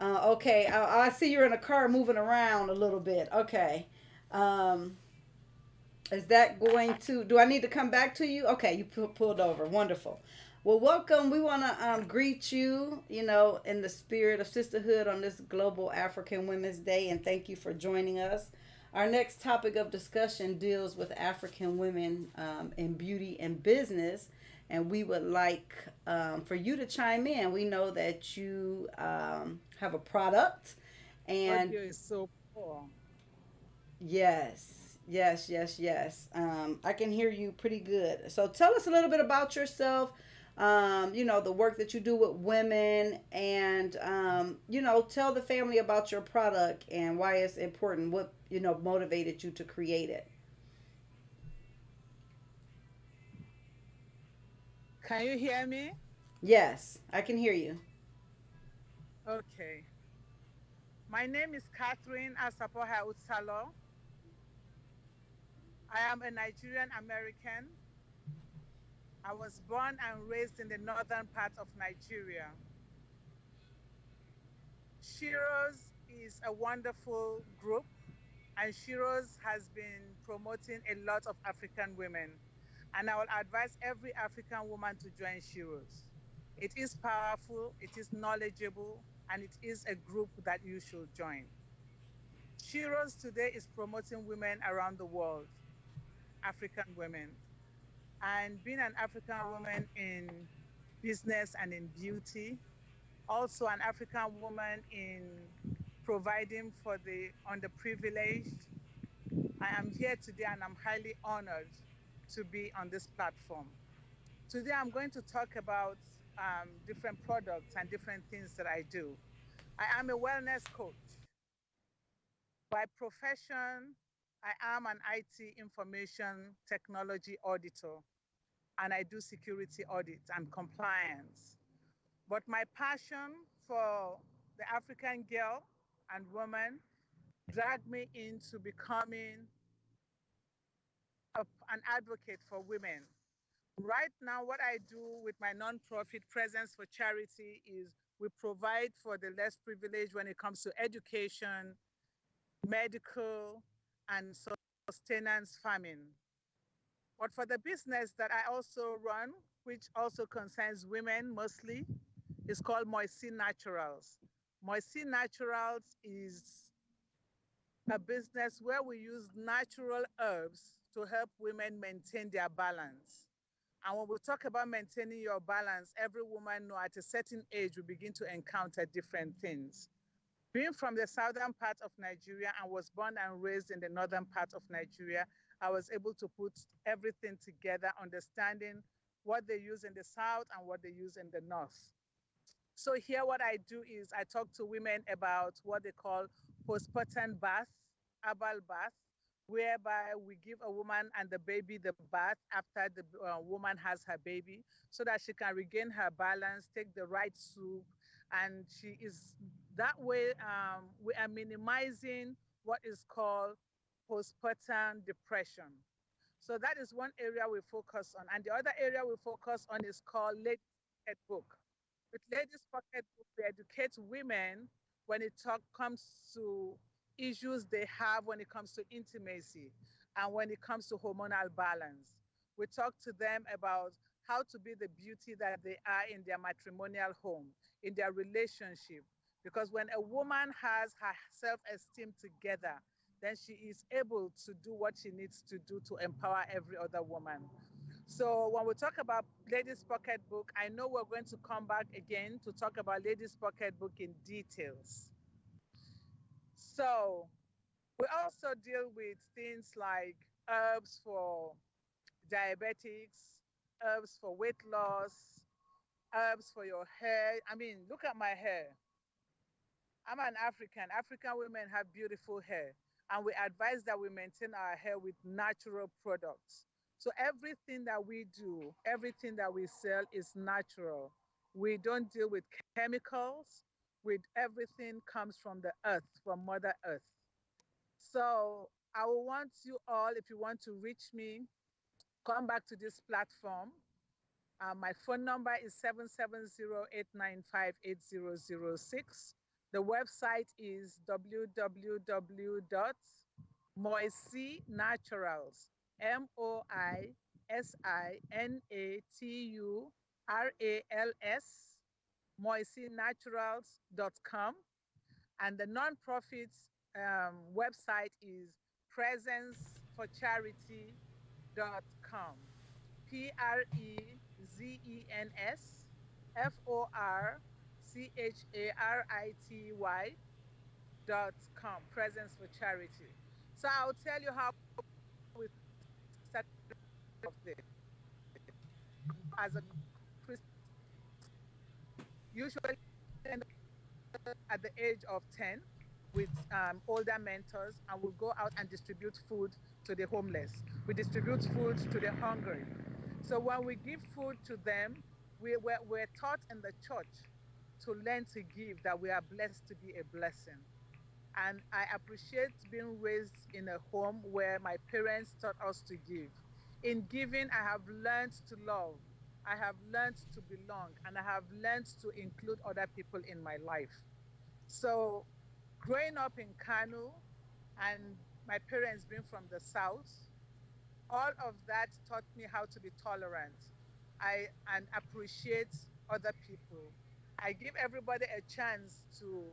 Okay, I see you're in a car moving around a little bit. Okay. Um, is that going to, do I need to come back to you? Okay, you pulled over. Wonderful. Well, welcome. We want to greet you, in the spirit of sisterhood on this Global African Women's Day, and thank you for joining us. Our next topic of discussion deals with African women in beauty and business, and we would like for you to chime in. We know that you have a product, and Audio is so poor. yes, yes, yes, yes. I can hear you pretty good. So tell us a little bit about yourself. The work that you do with women, and tell the family about your product and why it's important. What motivated you to create it. Can you hear me? Yes, I can hear you. Okay. My name is Catherine Asapoha Utsalo. I am a Nigerian American. I was born and raised in the northern part of Nigeria. SHEROES is a wonderful group, and SHEROES has been promoting a lot of African women. And I will advise every African woman to join SHEROES. It is powerful, it is knowledgeable, and it is a group that you should join. SHEROES today is promoting women around the world, African women. And being an African woman in business and in beauty, also an African woman in providing for the underprivileged. I am here today and I'm highly honored to be on this platform. Today I'm going to talk about different products and different things that I do. I am a wellness coach. By profession, I am an IT information technology auditor, and I do security audits and compliance. But my passion for the African girl and woman dragged me into becoming an advocate for women. Right now, what I do with my nonprofit Presence for Charity is we provide for the less privileged when it comes to education, medical, and sustenance farming. But for the business that I also run, which also concerns women mostly, is called Moisi Naturals. Moisi Naturals is a business where we use natural herbs to help women maintain their balance. And when we talk about maintaining your balance, every woman know at a certain age we begin to encounter different things. Being from the southern part of Nigeria and was born and raised in the northern part of Nigeria, I was able to put everything together, understanding what they use in the south and what they use in the north. So here what I do is I talk to women about what they call postpartum bath, herbal bath, whereby we give a woman and the baby the bath after the woman has her baby so that she can regain her balance, take the right soup, and she is that way we are minimizing what is called postpartum depression. So that is one area we focus on. And the other area we focus on is called Ladies Pocket Book. With Ladies Pocket Book, we educate women when comes to issues they have when it comes to intimacy and when it comes to hormonal balance. We talk to them about how to be the beauty that they are in their matrimonial home, in their relationship. Because when a woman has her self-esteem together, then she is able to do what she needs to do to empower every other woman. So when we talk about Ladies Pocketbook, I know we're going to come back again to talk about Ladies Pocketbook in details. So we also deal with things like herbs for diabetics, herbs for weight loss, herbs for your hair. I mean, look at my hair. I'm an African. African women have beautiful hair, and we advise that we maintain our hair with natural products. So everything that we do, everything that we sell is natural. We don't deal with chemicals. With everything comes from the earth, from Mother Earth. So I will want you all, if you want to reach me, come back to this platform. My phone number is 770-895-8006. The website is www.moisinaturals, MOISINATURALS, moisinaturals.com. And the nonprofit's website is presenceforcharity.com. PRESENCEFORCHARITY.com. Presence for Charity. So I'll tell you how we started of this. As a Christian, usually at the age of 10 with older mentors, and we'll go out and distribute food to the homeless. We distribute food to the hungry. So when we give food to them, we're taught in the church to learn to give, that we are blessed to be a blessing. And I appreciate being raised in a home where my parents taught us to give. In giving, I have learned to love, I have learned to belong, and I have learned to include other people in my life. So, growing up in Kanu and my parents being from the South, all of that taught me how to be tolerant. And appreciate other people. I give everybody a chance to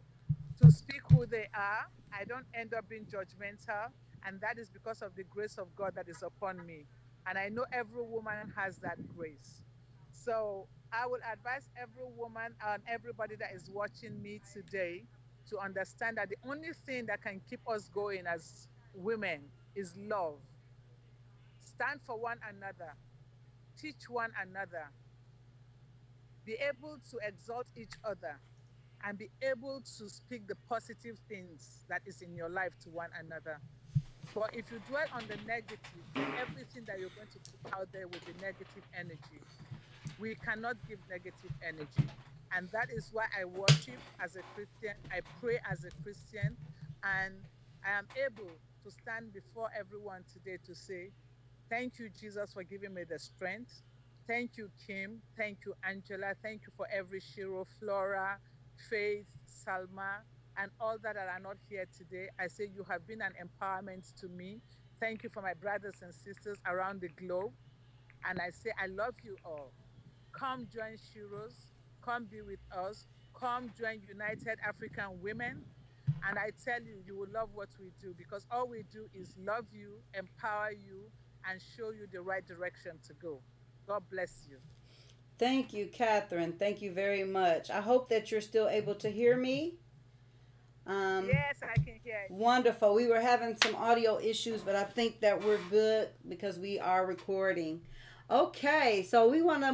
speak who they are. I don't end up being judgmental, and that is because of the grace of God that is upon me. And I know every woman has that grace. So I will advise every woman and everybody that is watching me today to understand that the only thing that can keep us going as women is love. Stand for one another, teach one another, be able to exalt each other, and be able to speak the positive things that is in your life to one another. But if you dwell on the negative, then everything that you're going to put out there will be negative energy. We cannot give negative energy. And that is why I worship as a Christian, I pray as a Christian, and I am able to stand before everyone today to say, thank you, Jesus, for giving me the strength. Thank you, Kim. Thank you, Angela. Thank you for every Shiro, Flora, Faith, Salma, and all that are not here today. I say you have been an empowerment to me. Thank you for my brothers and sisters around the globe. And I say, I love you all. Come join Shiros. Come be with us. Come join United African Women. And I tell you, you will love what we do, because all we do is love you, empower you, and show you the right direction to go. God bless you. Thank you, Catherine. Thank you very much. I hope that you're still able to hear me. Um, Yes, I can hear you. Wonderful. We were having some audio issues, but I think that we're good because we are recording. Okay, so we want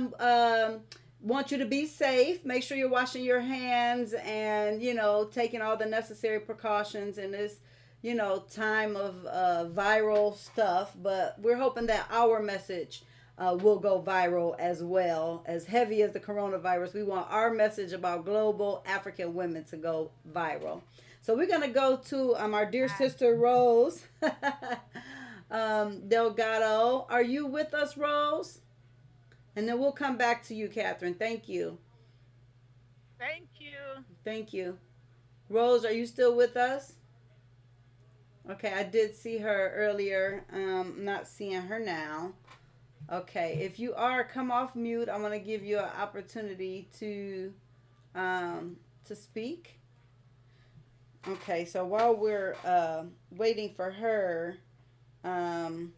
you to be safe. Make sure you're washing your hands and taking all the necessary precautions in this time of viral stuff. But we're hoping that our message will go viral as well. As heavy as the coronavirus, we want our message about global African women to go viral. So we're gonna go to our dear sister Rose Delgado. Are you with us, Rose? And then we'll come back to you, Catherine. Thank you. Thank you. Thank you. Rose, are you still with us? Okay, I did see her earlier. I'm not seeing her now. Okay, if you are, come off mute. I'm gonna give you an opportunity um, to speak. Okay, so while we're waiting for her, um,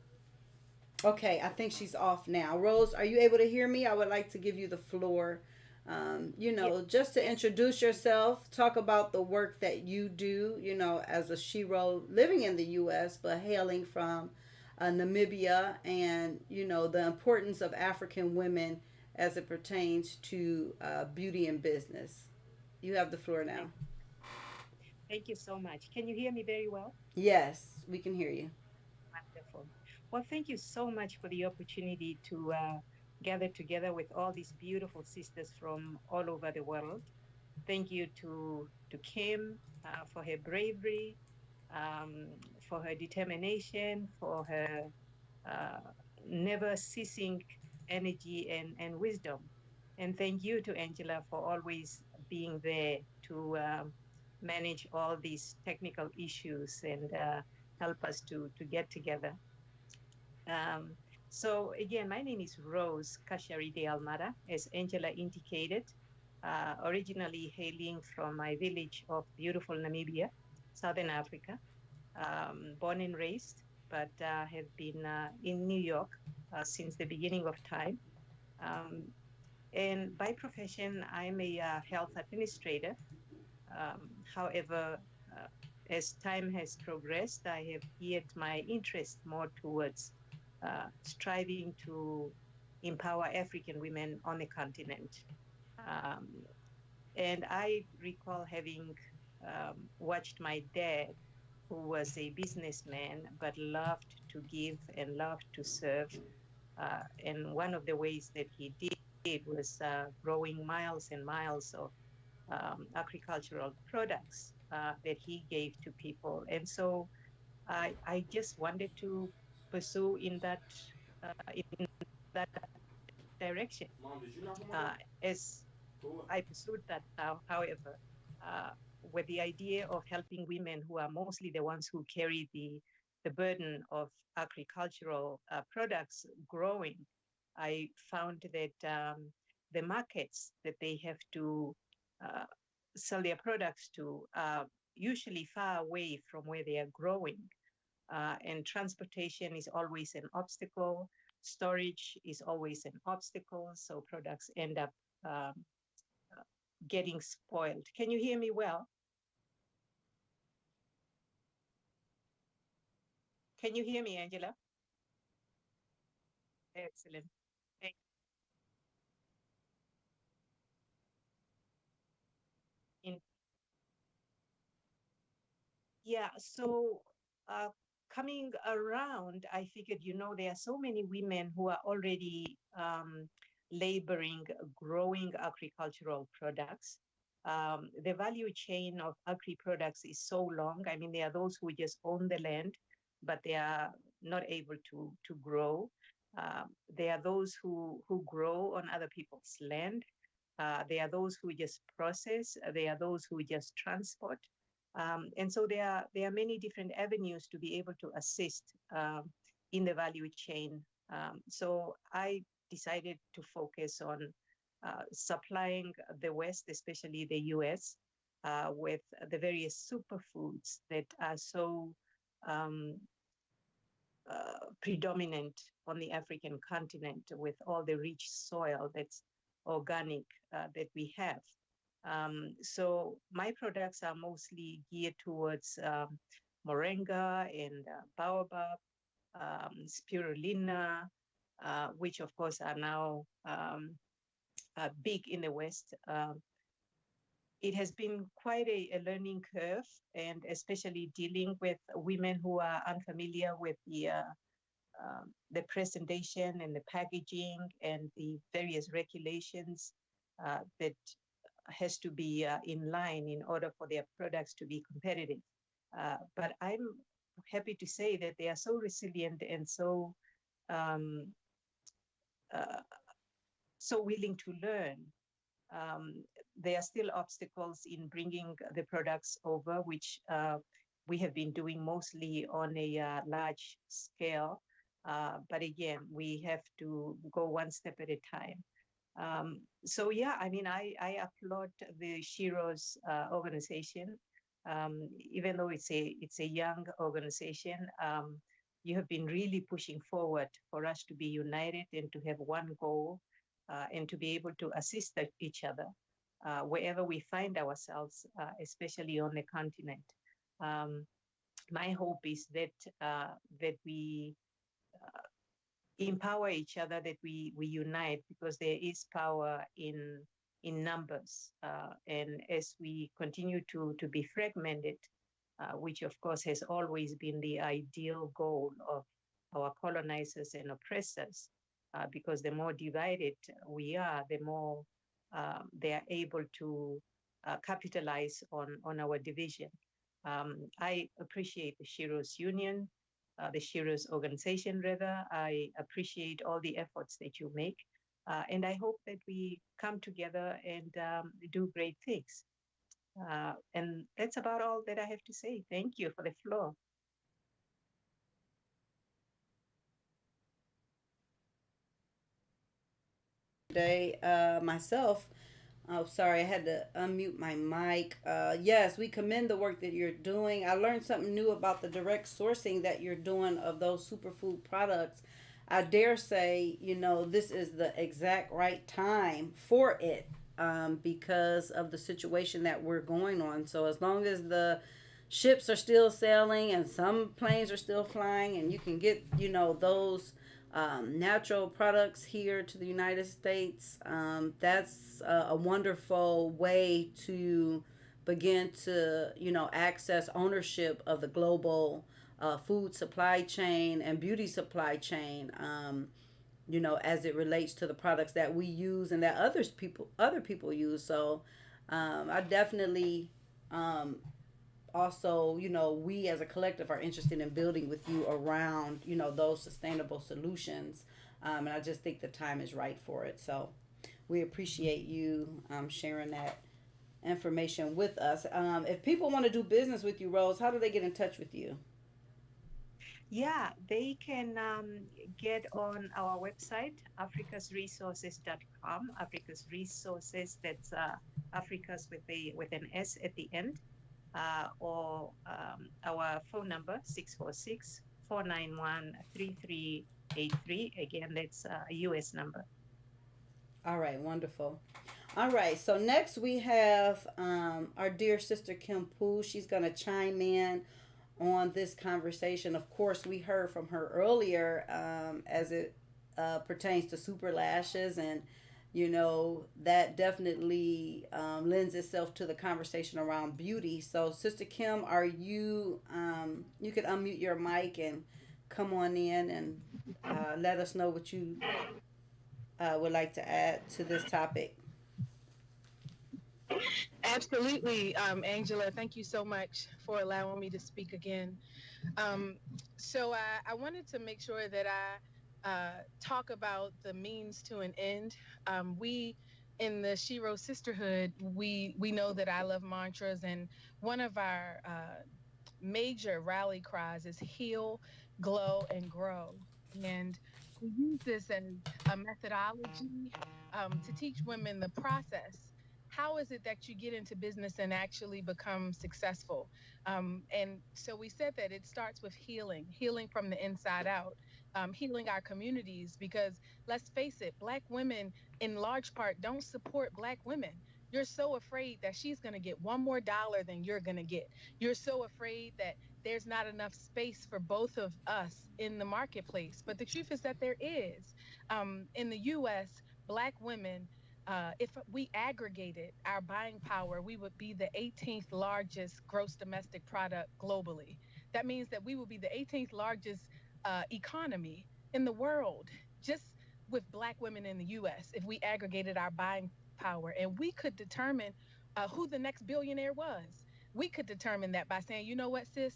okay, I think she's off now. Rose, are you able to hear me? I would like to give you the floor. Yes, Just to yes, introduce yourself, talk about the work that you do, as a Shiro living in the U.S., but hailing from Namibia, and, the importance of African women as it pertains to beauty and business. You have the floor now. thank, thank you so much. Can you hear me very well? Yes, we can hear you. Wonderful. Well, thank you so much for the opportunity to gather together with all these beautiful sisters from all over the world. Thank you to Kim for her bravery, for her determination, for her uh, never ceasing energy and wisdom. And thank you to Angela for always being there to manage all these technical issues and help us to get together. Um, so again, my name is Rose Kashari de Almada, as Angela indicated, originally hailing from my village of beautiful Namibia, Southern Africa, born and raised, but have been in New York since the beginning of time. Um, and by profession, I'm a health administrator. However, uh, as time has progressed, I have geared my interest more towards striving to empower African women on the continent. Um, and I recall having watched my dad, who was a businessman but loved to give and loved to serve. And one of the ways that he did was growing miles and miles of agricultural products that he gave to people. And so I just wanted to pursue in that direction. As I pursued that, however, uh, with the idea of helping women who are mostly the ones who carry the burden of agricultural products growing, I found that the markets that they have to uh, sell their products to are usually far away from where they are growing. And transportation is always an obstacle. Storage is always an obstacle. So products end up um, getting spoiled. Can you hear me well? Can you hear me, Angela? Excellent. Thank you. Yeah, so uh, coming around, I figured, there are so many women who are already laboring, growing agricultural products. The value chain of agri products is so long. I mean, there are those who just own the land, but they are not able to grow. There are those who grow on other people's land. There are those who just process. There are those who just transport. And so there are many different avenues to be able to assist in the value chain. So I decided to focus on supplying the West, especially the US, with the various superfoods that are so um, predominant on the African continent with all the rich soil that's organic that we have. So my products are mostly geared towards moringa and baobab, spirulina, which of course are now big in the West. It has been quite a learning curve, and especially dealing with women who are unfamiliar with the presentation and the packaging and the various regulations that has to be in line in order for their products to be competitive. But I'm happy to say that they are so resilient and um, uh, so willing to learn. Um, there are still obstacles in bringing the products over, which we have been doing mostly on a large scale. But again, we have to go one step at a time. So yeah, I mean, I applaud the SHEROES organization Even though it's a young organization, you have been really pushing forward for us to be united and to have one goal, and to be able to assist each other wherever we find ourselves, especially on the continent. Um, my hope is that we empower each other, that we unite, because there is power in numbers. And as we continue to be fragmented, which of course has always been the ideal goal of our colonizers and oppressors, because the more divided we are, the more they are able to capitalize on our division. I appreciate the Shiro's Union, the Sheroes organization, rather. I appreciate all the efforts that you make. And I hope that we come together and do great things. And that's about all that I have to say. Thank you for the floor. Today, myself. Oh, sorry, I had to unmute my mic. Yes, we commend the work that you're doing. I learned something new about the direct sourcing that you're doing of those superfood products. I dare say, this is the exact right time for it, because of the situation that we're going on. So, as long as the ships are still sailing and some planes are still flying, and you can get, those natural products here to the United States. That's a wonderful way to begin to, access ownership of the global food supply chain and beauty supply chain. As it relates to the products that we use and that other people use. So, I definitely also, we as a collective are interested in building with you around, those sustainable solutions. And I just think the time is right for it. So we appreciate you sharing that information with us. If people want to do business with you, Rose, how do they get in touch with you? Yeah, they can get on our website, africasresources.com. Africa's Resources, that's Africa's with an S at the end. Or our phone number, 646-491-3383. Again, that's a US number. All right, wonderful. All right, so next we have our dear sister Kim Poo. She's going to chime in on this conversation. Of course, we heard from her earlier, as it pertains to super lashes, and that definitely lends itself to the conversation around beauty. So, Sister Kim, are you you could unmute your mic and come on in and let us know what you would like to add to this topic. Absolutely, Angela. Thank you so much for allowing me to speak again. Um, so I wanted to make sure that I talk about the means to an end. We in the Shiro Sisterhood, we know that I love mantras, and one of our major rally cries is heal, glow, and grow. And we use this as a methodology to teach women the process. How is it that you get into business and actually become successful? And so we said that it starts with healing, healing from the inside out, healing our communities, because let's face it, Black women in large part don't support Black women. You're so afraid that she's going to get one more dollar than you're going to get. You're so afraid that there's not enough space for both of us in the marketplace. But the truth is that there is. In the US, Black women, if we aggregated our buying power, we would be the 18th largest gross domestic product globally. That means that we will be the 18th largest economy in the world, just with Black women in the US, if we aggregated our buying power. And we could determine who the next billionaire was. We could determine that by saying, you know what, sis,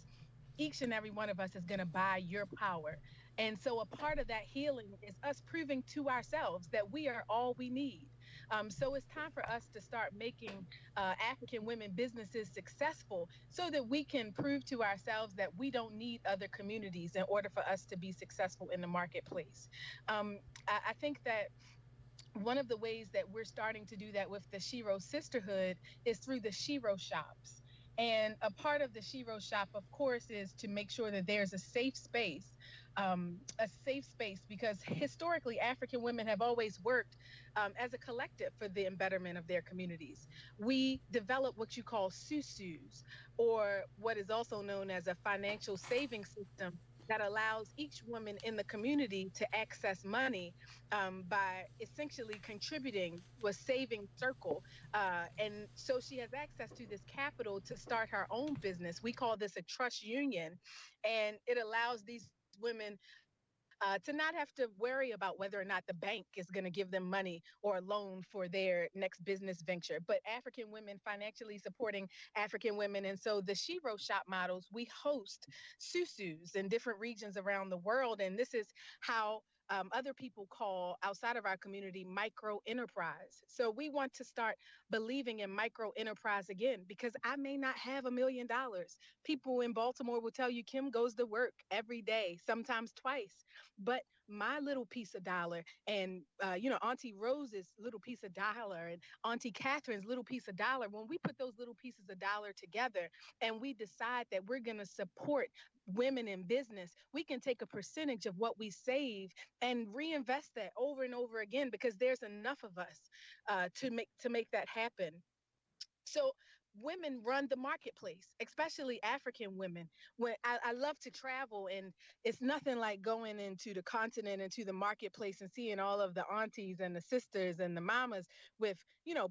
each and every one of us is going to buy your power. And so a part of that healing is us proving to ourselves that we are all we need. So it's time for us to start making African women businesses successful so that we can prove to ourselves that we don't need other communities in order for us to be successful in the marketplace. I think that one of the ways that we're starting to do that with the Shiro Sisterhood is through the Shiro shops. And a part of the Shiro shop, of course, is to make sure that there's a safe space, because historically African women have always worked as a collective for the betterment of their communities. We develop what you call susus, or what is also known as a financial saving system that allows each woman in the community to access money by essentially contributing to a saving circle. And so she has access to this capital to start her own business. We call this a trust union. And it allows these women to not have to worry about whether or not the bank is going to give them money or a loan for their next business venture. But African women financially supporting African women. And so the Shiro shop models, we host susus in different regions around the world. And this is how other people call outside of our community micro enterprise. So we want to start believing in micro enterprise again, because I may not have $1 million. People in Baltimore will tell you Kim goes to work every day, sometimes twice. But my little piece of dollar, and Auntie Rose's little piece of dollar, and Auntie Catherine's little piece of dollar, when we put those little pieces of dollar together and we decide that we're going to support women in business, we can take a percentage of what we save and reinvest that over and over again, because there's enough of us to make that happen. So women run the marketplace, especially African women. When I love to travel, and it's nothing like going into the continent, into the marketplace, and seeing all of the aunties and the sisters and the mamas with,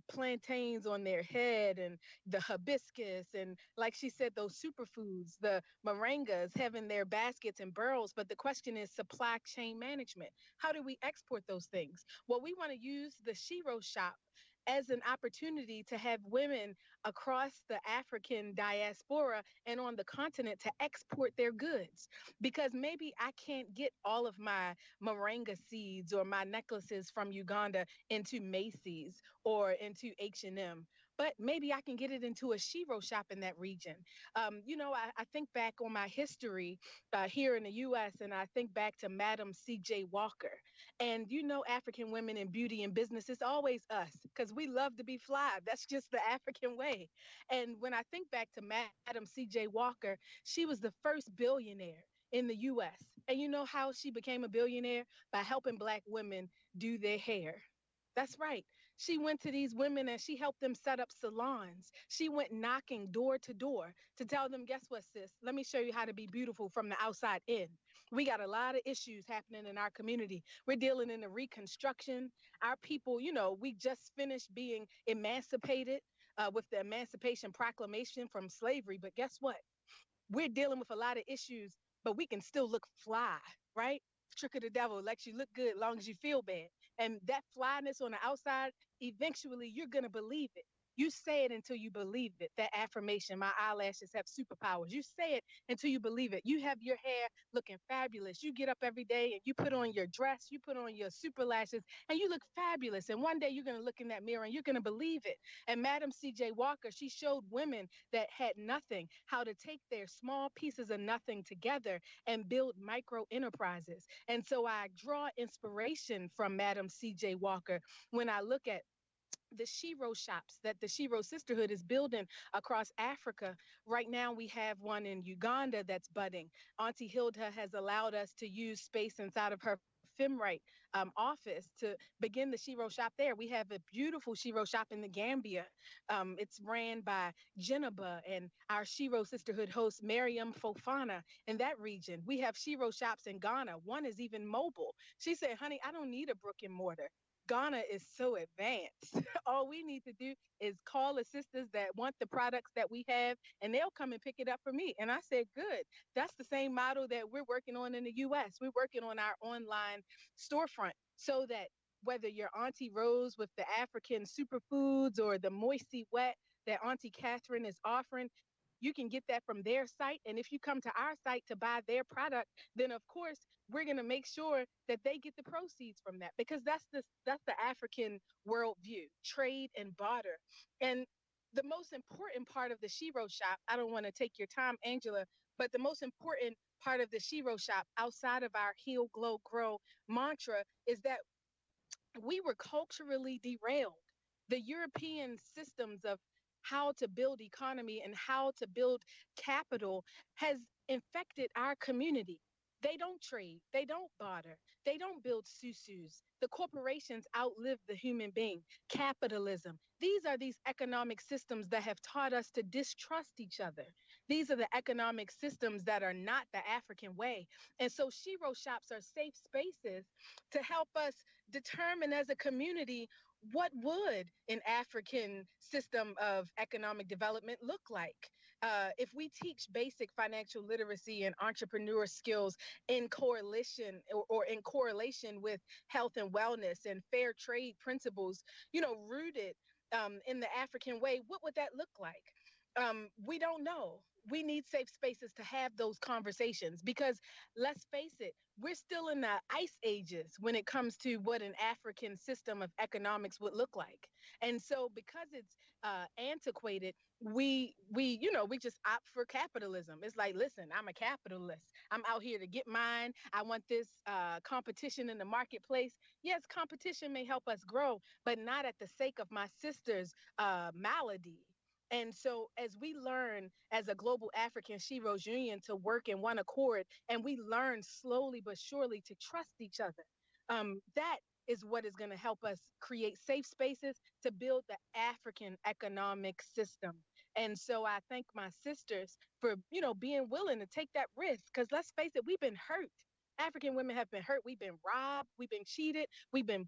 plantains on their head, and the hibiscus, and like she said, those superfoods, the moringas, having their baskets and barrels. But the question is supply chain management. How do we export those things? Well, we want to use the Shiro shop as an opportunity to have women across the African diaspora and on the continent to export their goods. Because maybe I can't get all of my moringa seeds or my necklaces from Uganda into Macy's or into H&M, but maybe I can get it into a Shiro shop in that region. I think back on my history here in the U.S., and I think back to Madam C.J. Walker. And African women in beauty and business, it's always us, because we love to be fly. That's just the African way. And when I think back to Madam C.J. Walker, she was the first billionaire in the US. And you know how she became a billionaire? By helping Black women do their hair. That's right. She went to these women and she helped them set up salons. She went knocking door to door to tell them, guess what, sis? Let me show you how to be beautiful from the outside in. We got a lot of issues happening in our community. We're dealing in the reconstruction. Our people, we just finished being emancipated with the Emancipation Proclamation from slavery. But guess what? We're dealing with a lot of issues, but we can still look fly, right? Trick of the devil lets you look good as long as you feel bad. And that flyness on the outside, eventually you're going to believe it. You say it until you believe it. That affirmation, my eyelashes have superpowers. You say it until you believe it. You have your hair looking fabulous. You get up every day and you put on your dress, you put on your super lashes, and you look fabulous. And one day you're going to look in that mirror and you're going to believe it. And Madam C.J. Walker, she showed women that had nothing how to take their small pieces of nothing together and build micro enterprises. And so I draw inspiration from Madam C.J. Walker when I look at the Shiro shops that the Shiro Sisterhood is building across Africa. Right now, we have one in Uganda that's budding. Auntie Hilda has allowed us to use space inside of her Femrite office to begin the Shiro shop there. We have a beautiful Shiro shop in the Gambia. It's ran by Jenaba, and our Shiro Sisterhood host Miriam Fofana in that region. We have Shiro shops in Ghana. One is even mobile. She said, honey, I don't need a brick and mortar. Ghana is so advanced. All we need to do is call the sisters that want the products that we have, and they'll come and pick it up for me. And I said, good. That's the same model that we're working on in the US. We're working on our online storefront so that whether your Auntie Rose with the African superfoods or the Moisty Wet that Auntie Catherine is offering, you can get that from their site. And if you come to our site to buy their product, then of course we're going to make sure that they get the proceeds from that, because that's the African worldview: trade and barter. And the most important part of the Shiro shop, I don't want to take your time, Angela, but the most important part of the Shiro shop outside of our heal, glow, grow mantra is that we were culturally derailed. The European systems of how to build economy and how to build capital has infected our community. They don't trade, they don't barter, they don't build susus. The corporations outlive the human being. Capitalism. These are these economic systems that have taught us to distrust each other. These are the economic systems that are not the African way. And so Shiro shops are safe spaces to help us determine as a community what would an African system of economic development look like. If we teach basic financial literacy and entrepreneur skills in correlation or in correlation with health and wellness and fair trade principles, rooted in the African way, what would that look like? We don't know. We need safe spaces to have those conversations because let's face it, we're still in the ice ages when it comes to what an African system of economics would look like. And so because it's antiquated, we just opt for capitalism. It's like, listen, I'm a capitalist. I'm out here to get mine. I want this competition in the marketplace. Yes, competition may help us grow, but not at the sake of my sister's malady. And so, as we learn as a global African Sheroes Union to work in one accord, and we learn slowly but surely to trust each other, that is what is going to help us create safe spaces to build the African economic system. And so, I thank my sisters for being willing to take that risk. Because let's face it, we've been hurt. African women have been hurt. We've been robbed. We've been cheated. We've been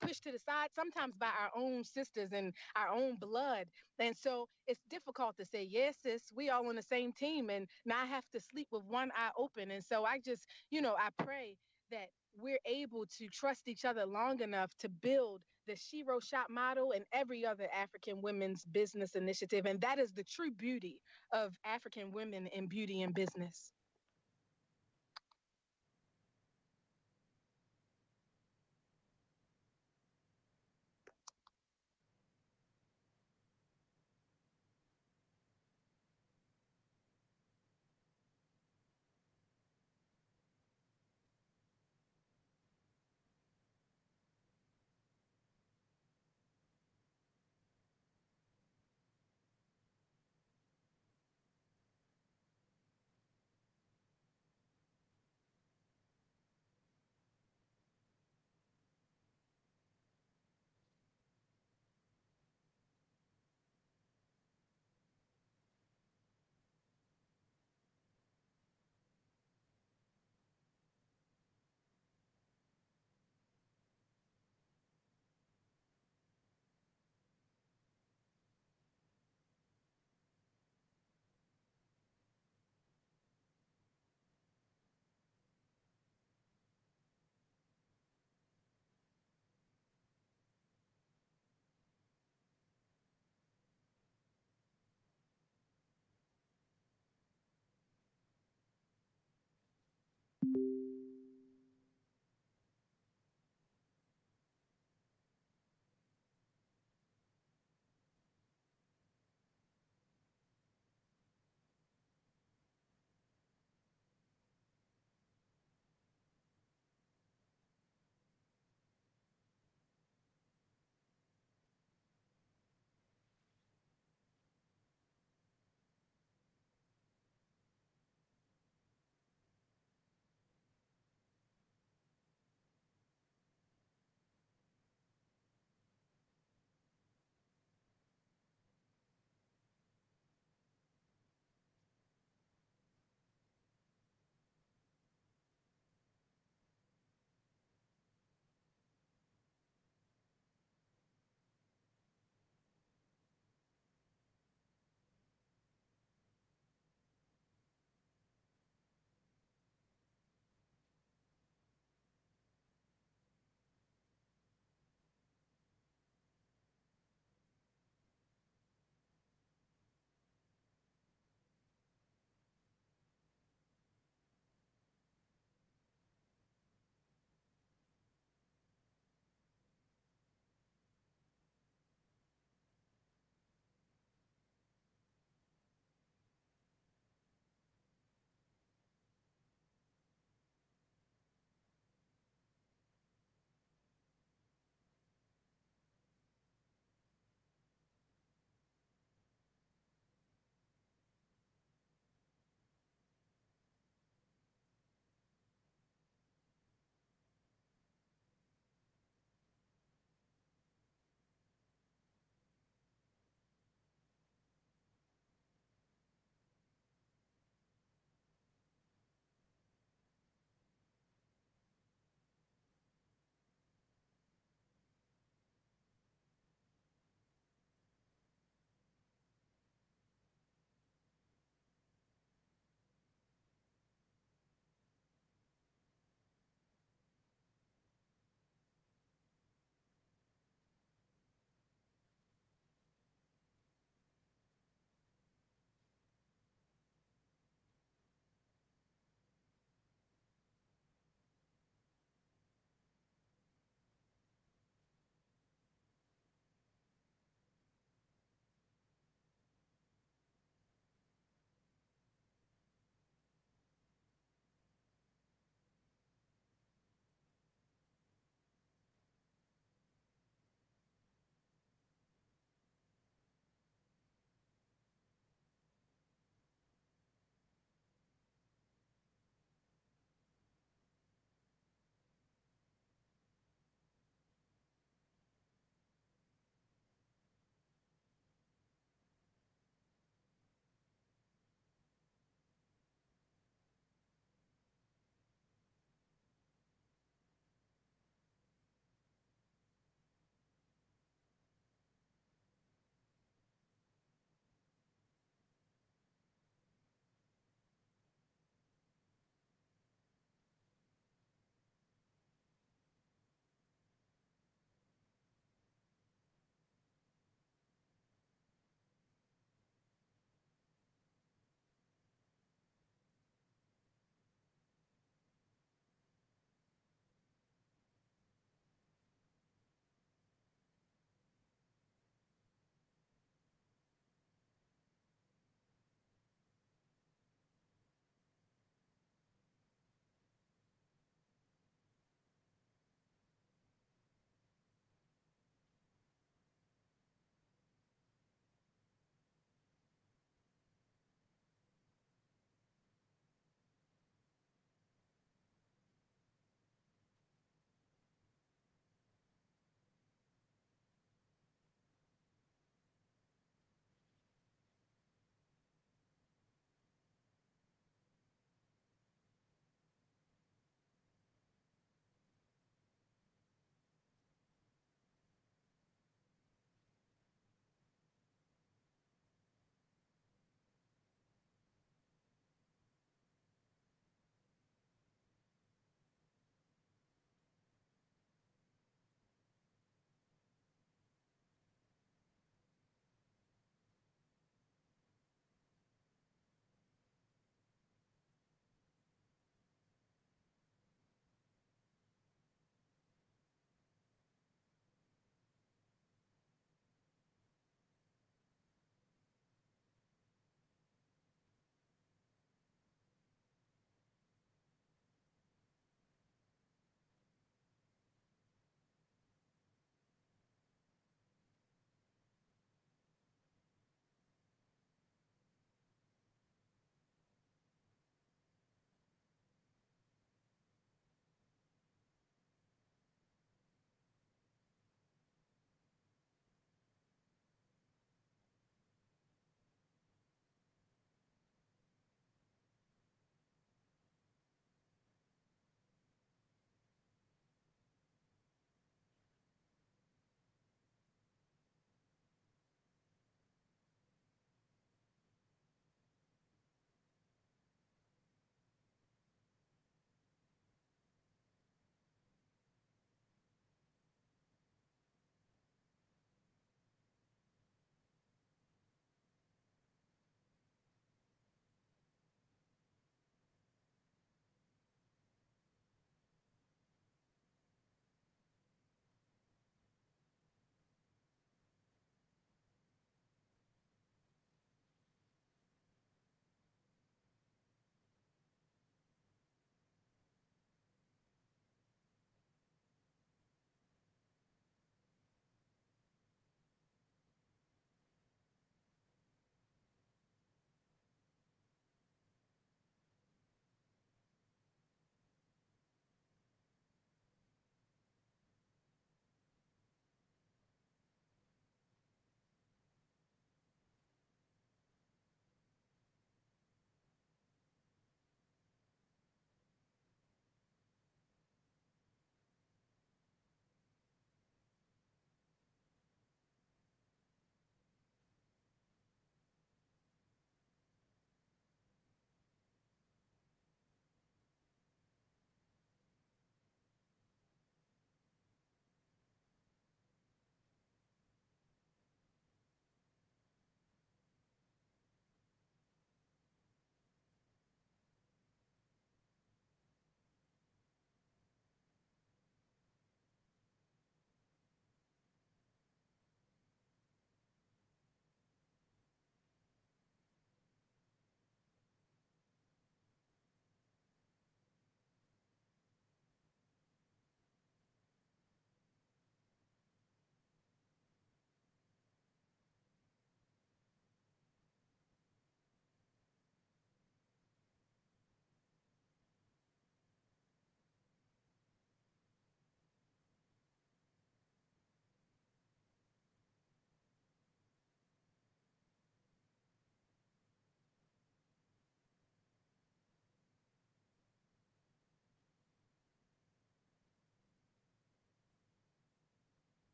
pushed to the side, sometimes by our own sisters and our own blood. And so it's difficult to say, yes, sis, we all on the same team. And now I have to sleep with one eye open. And so I just, I pray that we're able to trust each other long enough to build the Shiro Shop model and every other African women's business initiative. And that is the true beauty of African women in beauty and business.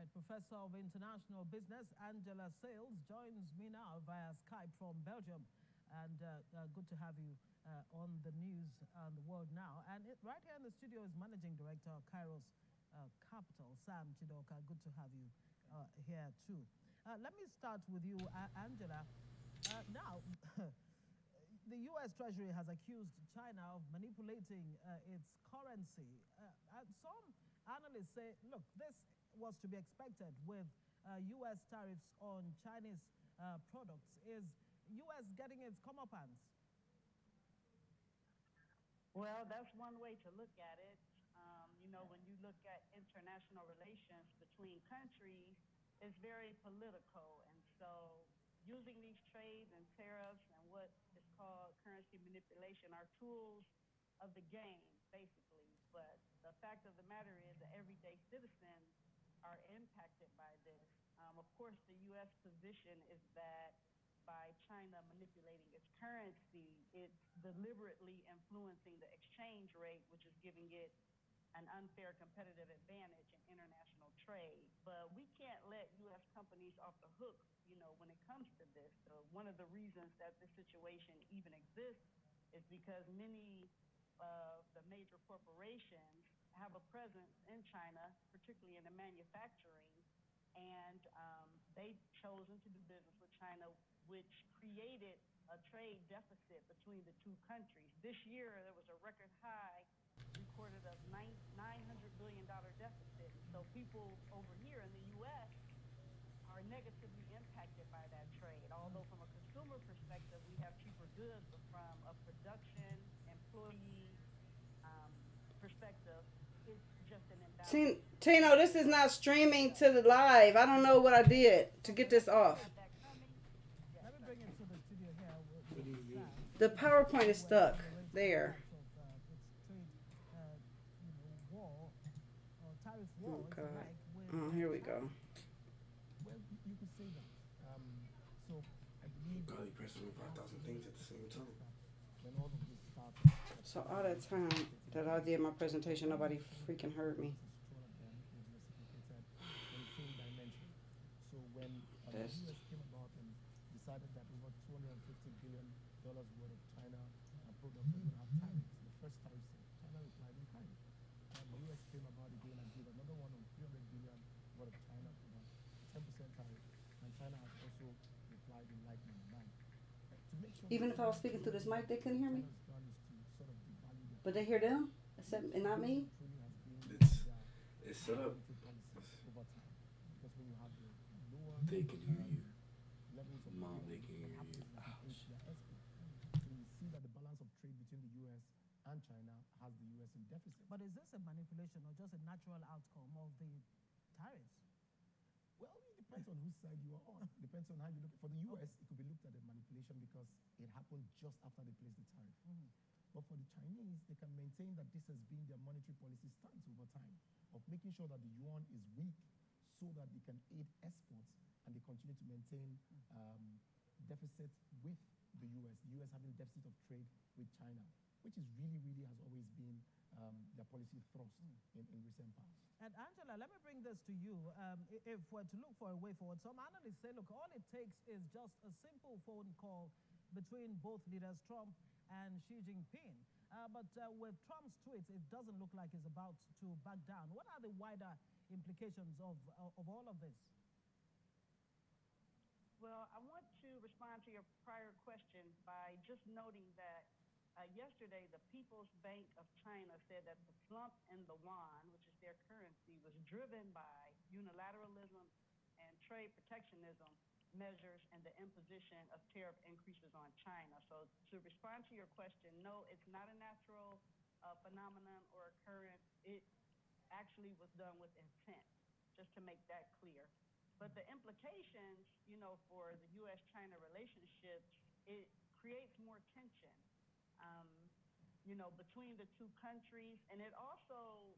right, Professor of International Business Angela Sales joins me now via Skype from Belgium. And good to have you on the news on the world now. And right here in the studio is Managing Director of Kairos Capital, Sam Chidoka. Good to have you here too. Let me start with you, Angela. Now, the U.S. Treasury has accused China of manipulating its currency. And some analysts say, look, this was to be expected with U.S. tariffs on Chinese products. Is U.S. getting its comeuppance? Well, that's one way to look at it. When you look at international relations between countries, it's very political. And so using these trades and tariffs and what is called currency manipulation are tools of the game, basically. But the fact of the matter is that everyday citizens are impacted by this. Of course, the U.S. position is that by China manipulating its currency, it's deliberately influencing the exchange rate, which is giving it an unfair competitive advantage in international trade. But we can't let U.S. companies off the hook, when it comes to this. So one of the reasons that this situation even exists is because many of the major corporations have a presence in China, particularly in the manufacturing, and they've chosen to do business with China, which created a trade deficit between the two countries. This year, there was a record high recorded of $900 billion deficit. So people over here in the U.S. are negatively impacted by that trade. Although from a consumer perspective, we have cheaper goods, but from a production, employee perspective, it's just an imbalance. Tino, this is not streaming to the live. I don't know what I did to get this off. Let me bring it to the studio here. What do you mean? The PowerPoint is stuck there. War or tariff war. Oh God. Oh, here we go. Well, you could say that. So I believe. God, you press on 5,000 things at the same time. When all of this started. So all that time that I did my presentation, nobody freaking heard me. So when the US came about and decided that over $250 billion worth of China products were going to have tariffs, the first tariff said China replied in kind. And the US came about again and gave another one on $300 billion worth of China products, 10% tariff, and China has also replied in like manner. Now, to make sure even if I was speaking through this mic, they couldn't hear me. But they hear them, except and not me. It's set up. They can hear you. Mom, they can hear you. So you see that the balance of trade between the U.S. and China has the U.S. in deficit. But is this a manipulation or just a natural outcome of the tariffs? Well, it depends on whose side you are on. It depends on how you look. For the U.S., it could be looked at as manipulation because it happened just after they placed the tariff. But for the Chinese, they can maintain that this has been their monetary policy stance over time of making sure that the yuan is weak so that they can aid exports and they continue to maintain deficit with the U.S. The U.S. having deficit of trade with China, which is really has always been their policy thrust in recent past. And Angela, let me bring this to you. If we're to look for a way forward, some analysts say, look, all it takes is just a simple phone call between both leaders, Trump and Xi Jinping. But with Trump's tweets, it doesn't look like he's about to back down. What are the wider implications of all of this? Well, I want to respond to your prior question by just noting that yesterday the People's Bank of China said that the slump in the yuan, which is their currency, was driven by unilateralism and trade protectionism measures and the imposition of tariff increases on China. So to respond to your question, no, it's not a natural phenomenon or occurrence. It actually was done with intent, just to make that clear. But the implications, for the U.S.-China relationships, it creates more tension, between the two countries. And it also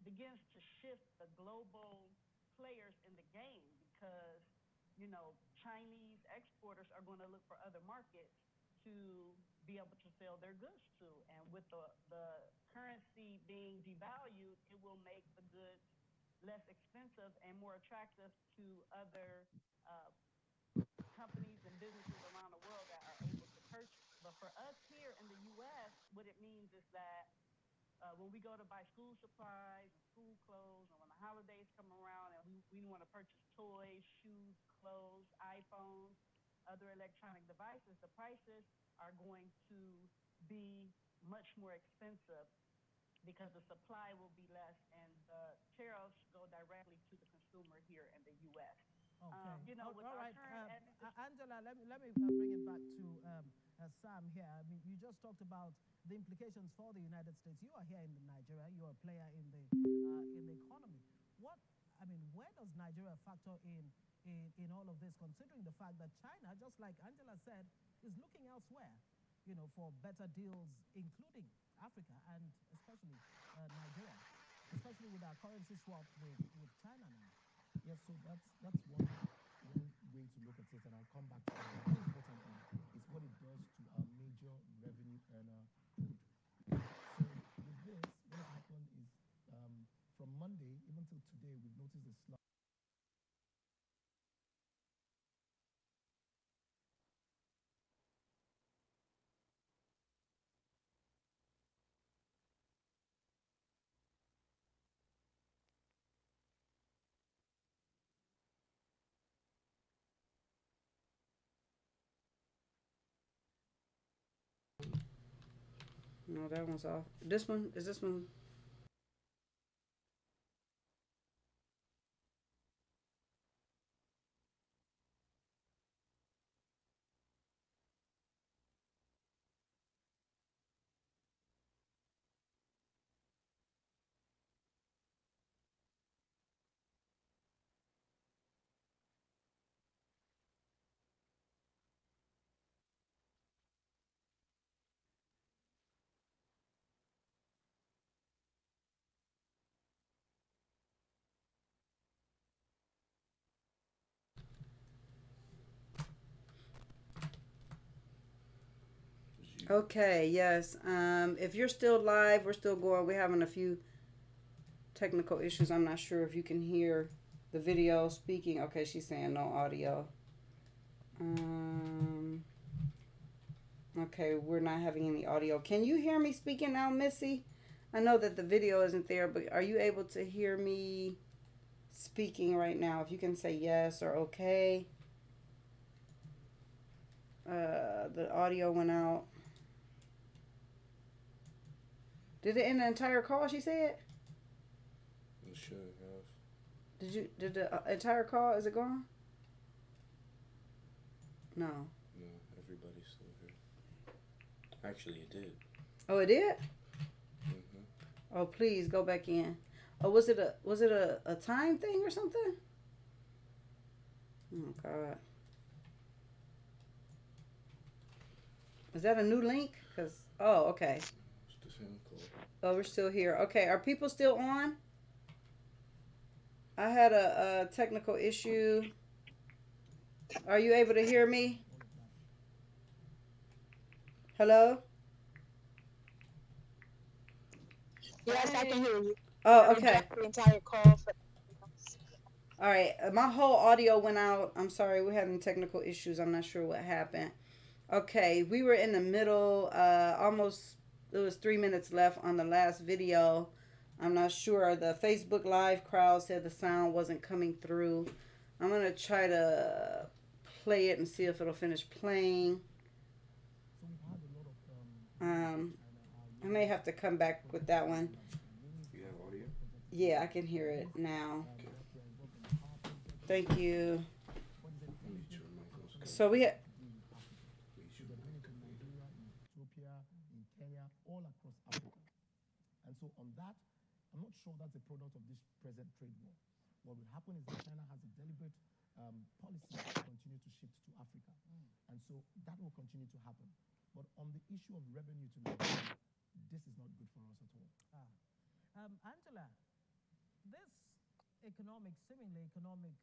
begins to shift the global players in the game because, Chinese exporters are going to look for other markets to be able to sell their goods to. And with the currency being devalued, it will make the goods less expensive and more attractive to other uh, companies and businesses around the world that are able to purchase. But for us here in the U.S., what it means is that when we go to buy school supplies and school clothes, and when the holidays come around and we want to purchase toys, shoes, clothes, iPhones, other electronic devices, the prices are going to be much more expensive because the supply will be less and the tariffs go directly to the consumer here in the U.S. Okay. You know, with All our right. current administration. Angela, let me bring it back to Sam here. I mean, you just talked about the implications for the United States. You are here in Nigeria. You are a player in the economy. What I mean, where does Nigeria factor in all of this, considering the fact that China, just like Angela said, is looking elsewhere, for better deals, including Africa and especially Nigeria, especially with our currency swap with China now. Yes, so that's one way to look at it, and I'll come back to that. More importantly, is what it does to our major revenue earner code. So with this, what has happened is from Monday even till today, we've noticed a slump. No, that one's off. This one is this one. Okay, yes. If you're still live, we're still going. We're having a few technical issues. I'm not sure if you can hear the video speaking. Okay, she's saying no audio. Um, okay, we're not having any audio. Can you hear me speaking now, Missy? I know that the video isn't there, but are you able to hear me speaking right now? If you can say yes or okay. The audio went out. Did it end the entire call? She said. It should have. Did the entire call? Is it gone? No. No, everybody's still here. Actually, it did. Oh, it did. Mm-hmm. Oh, please go back in. Oh, was it a time thing or something? Oh God. Is that a new link? Okay. It's the same call. Oh, we're still here. Okay, are people still on? I had a technical issue. Are you able to hear me? Hello? Yes, I can hear you. Oh, okay. The entire call for. All right. My whole audio went out. I'm sorry. We're having technical issues. I'm not sure what happened. Okay. We were in the middle. Almost. There was 3 minutes left on the last video. I'm not sure. The Facebook Live crowd said the sound wasn't coming through. I'm going to try to play it and see if it'll finish playing. So we've had a lot of I may have to come back with that one. You have audio? Yeah, I can hear it now. Thank you. So we had. Ethiopia, in Kenya, all across Africa. And so on that, I'm not sure that's a product of this present trade war. What will happen is that China has a deliberate policy to continue to shift to Africa. And so that will continue to happen. But on the issue of revenue to Nigeria, this is not good for us at all. Angela, this seemingly economic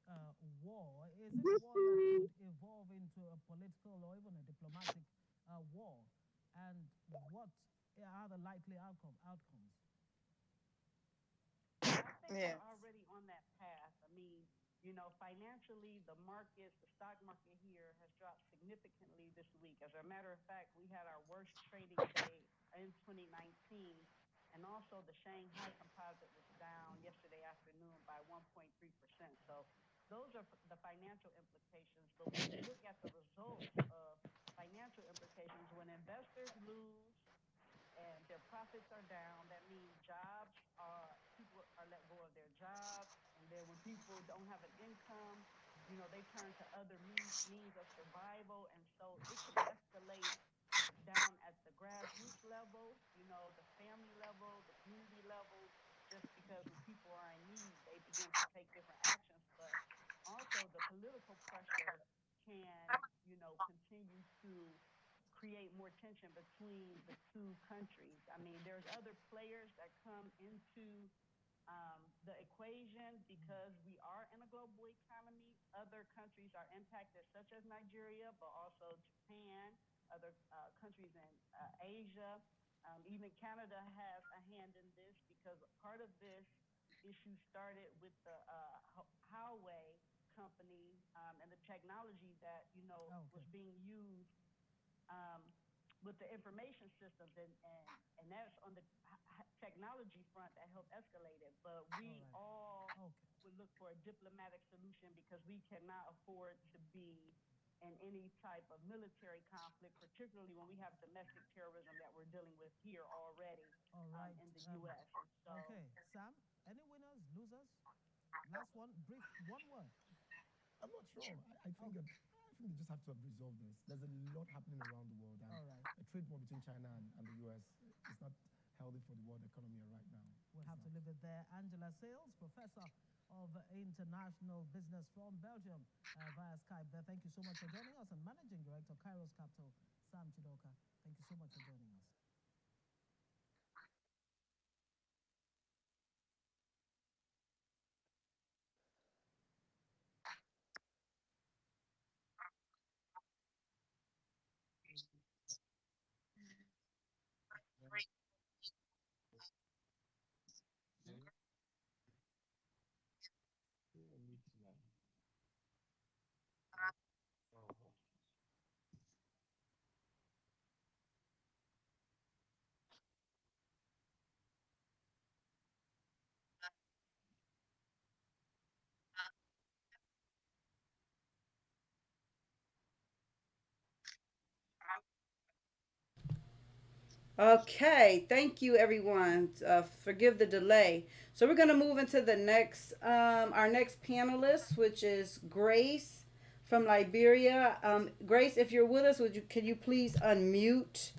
war, is it a war that could evolve into a political or even a diplomatic war? And what are the likely outcomes? I think we're already on that financially, the markets, the stock market here has dropped significantly this week. As a matter of fact, we had our worst trading day in 2019. And also, the Shanghai composite was down yesterday afternoon by 1.3%. So, those are the financial implications. But when you look at the results of financial implications, when investors lose, and their profits are down. That means jobs are people are let go of their jobs, and then when people don't have an income, they turn to other means of survival, and so it can escalate down at the grassroots level, the family level, the community level, just because when people are in need, they begin to take different actions. But also the political pressure can, continue to create more tension between the two countries. I mean, there's other players that come into the equation because we are in a global economy. Other countries are impacted, such as Nigeria, but also Japan, other countries in Asia. Even Canada has a hand in this because part of this issue started with the Huawei company and the technology that was being used um, with the information systems, and that's on the technology front that helped escalate it. But we all would look for a diplomatic solution because we cannot afford to be in any type of military conflict, particularly when we have domestic terrorism that we're dealing with here already All right. in the U.S. And so, Okay, Sam, any winners, losers? Last one, brief, one word. I'm not sure. I think they just have to have resolved this. There's a lot happening around the world, and All right. a trade war between China and the US is not healthy for the world economy right now. We'll have to leave it there. Angela Sales, Professor of International Business from Belgium via Skype there. Thank you so much for joining us. And Managing Director, Kairos Capital, Sam Chidoka. Thank you so much for joining us. Okay, thank you everyone. Forgive the delay. So we're going to move into the next, our next panelist, which is Grace from Liberia. Grace, if you're with us, can you please unmute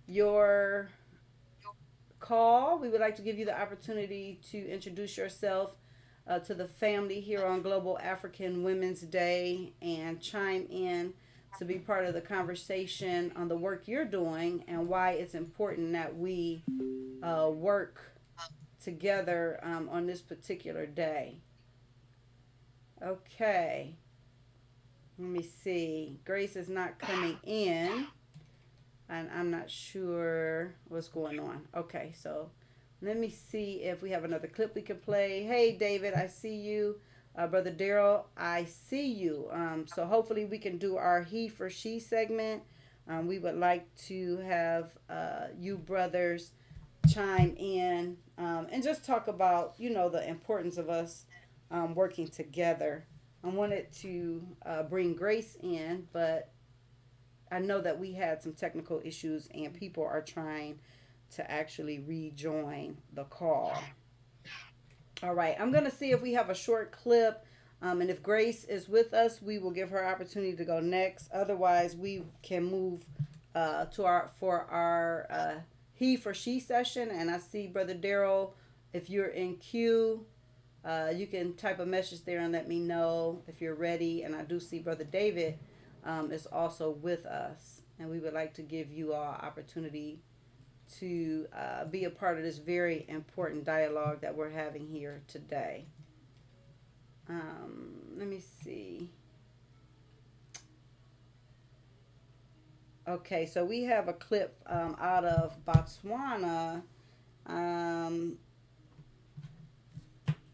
your call? We would like to give you the opportunity to introduce yourself to the family here on Global African Women's Day and chime in to be part of the conversation on the work you're doing and why it's important that we work together on this particular day. Okay, let me see. Grace is not coming in, and I'm not sure what's going on. Okay, so let me see if we have another clip we can play. Hey, David, I see you. Brother Daryl, I see you. So hopefully we can do our he for she segment. We would like to have you brothers chime in and just talk about, the importance of us working together. I wanted to bring Grace in, but I know that we had some technical issues and people are trying to actually rejoin the call. All right, I'm going to see if we have a short clip. And if Grace is with us, we will give her opportunity to go next. Otherwise, we can move to our he for she session. And I see Brother Daryl, if you're in queue, you can type a message there and let me know if you're ready. And I do see Brother David is also with us. And we would like to give you all opportunity to be a part of this very important dialogue that we're having here today. Let me see. Okay, so we have a clip out of Botswana.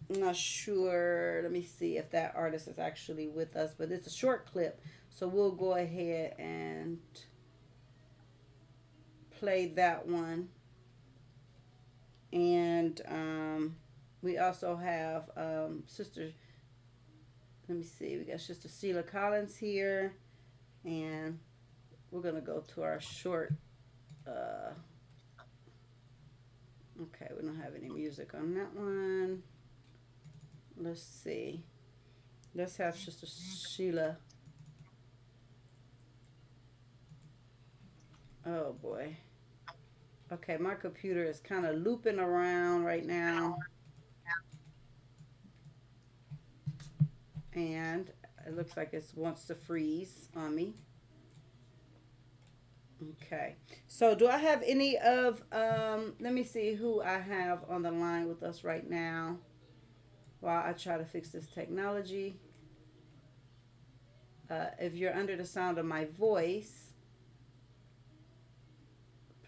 I'm not sure. Let me see if that artist is actually with us, but it's a short clip. So we'll go ahead and play that one. And we also have Sister, let me see, we got Sister Sheila Collins here. And we're going to go to our short. Uh, okay, we don't have any music on that one. Let's see. Let's have Sister Sheila. Oh boy. Okay, my computer is kind of looping around right now. And it looks like it wants to freeze on me. Okay. So do I have any of let me see who I have on the line with us right now while I try to fix this technology. If you're under the sound of my voice,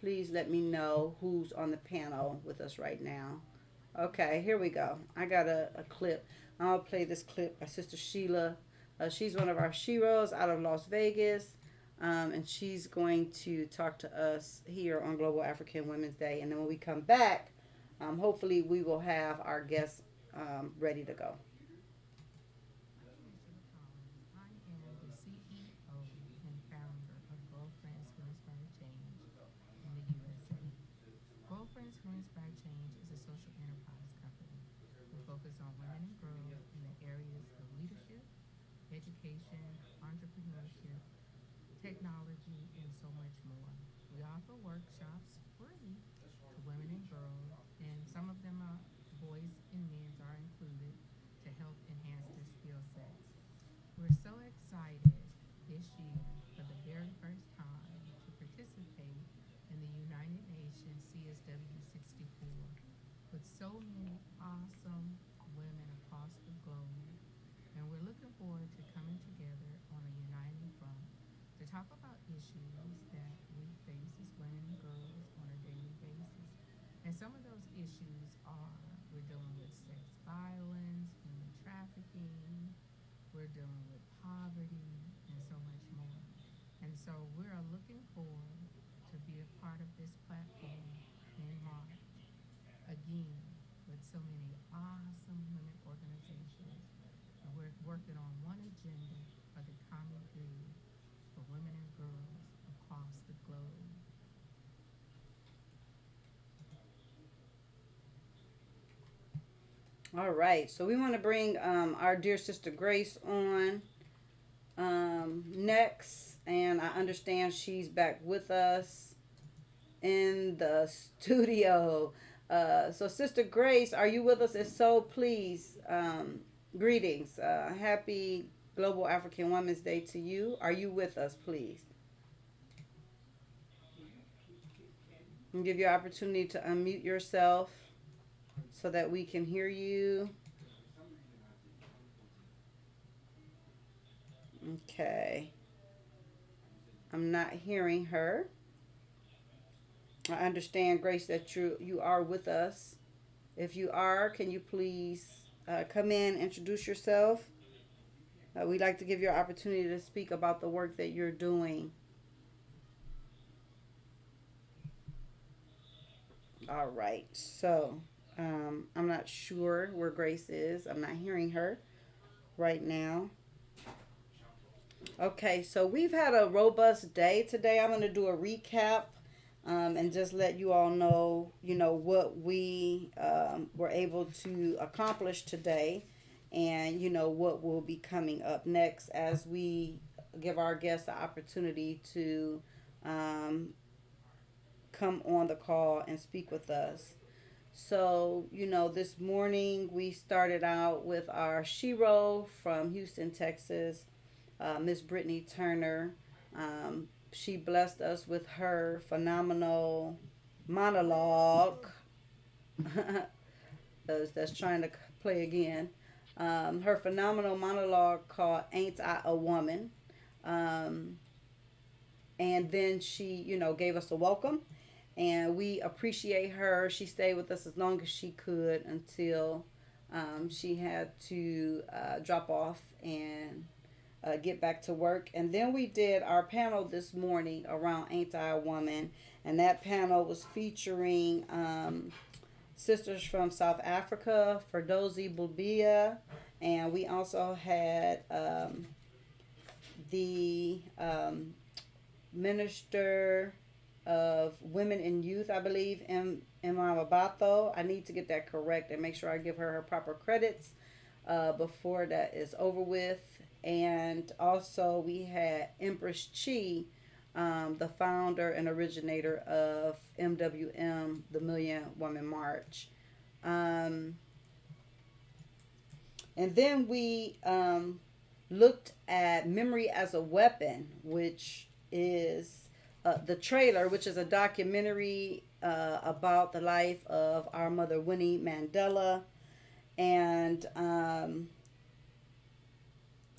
please let me know who's on the panel with us right now. Okay, here we go. I got a clip. I'll play this clip by Sister Sheila. She's one of our Sheroes out of Las Vegas. And she's going to talk to us here on Global African Women's Day. And then when we come back, hopefully we will have our guests ready to go. I am the CEO and founder of Girlfriends Who Inspire Change in the USA. Girlfriends Who Inspire Change is a social enterprise company. We focus on women and girls in the areas of leadership, education, entrepreneurship, technology, and so much more. We offer workshops free to women and girls, and some of them are boys and men's are included to help enhance their skill sets. We're so excited this year for the very first time to participate in the United Nations CSW 64 with so many awesome women across the globe. And we're looking forward to coming together on a uniting front to talk about issues that we face as women and girls on a daily basis. And some of those issues are we're dealing with sex violence, human trafficking, we're dealing with poverty, and so much more. And so we're looking forward to be a part of this platform in March again with so many awesome women organizations. And we're working on one agenda for the common good for women and girls across the globe. All right. So we want to bring our dear Sister Grace on next. And I understand she's back with us in the studio. So, Sister Grace, are you with us? If so, please, greetings. Happy Global African Women's Day to you. Are you with us, please? And give you an opportunity to unmute yourself so that we can hear you. Okay. I'm not hearing her. I understand, Grace, that you are with us. If you are, can you please come in, introduce yourself? We'd like to give you an opportunity to speak about the work that you're doing. All right. So I'm not sure where Grace is. I'm not hearing her right now. Okay. So we've had a robust day today. I'm going to do a recap and just let you all know, what we were able to accomplish today and, what will be coming up next as we give our guests the opportunity to um, come on the call and speak with us. So, this morning we started out with our Shero from Houston, Texas, Miss Brittany Turner. She blessed us with her phenomenal monologue. that's trying to play again. Her phenomenal monologue called Ain't I a Woman? Um, and then she, gave us a welcome. And we appreciate her. She stayed with us as long as she could until She had to drop off and get back to work. And then we did our panel this morning around Ain't I a Woman? And that panel was featuring sisters from South Africa, Ferdozi Bulbia, and we also had the Minister of Women and Youth, I believe, Emma Bato. I need to get that correct and make sure I give her her proper credits before that is over with. And also, we had Empress Chi, the founder and originator of MWM, the Million Woman March. Um, and then we looked at Memory as a Weapon, which is the trailer, which is a documentary about the life of our mother, Winnie Mandela. And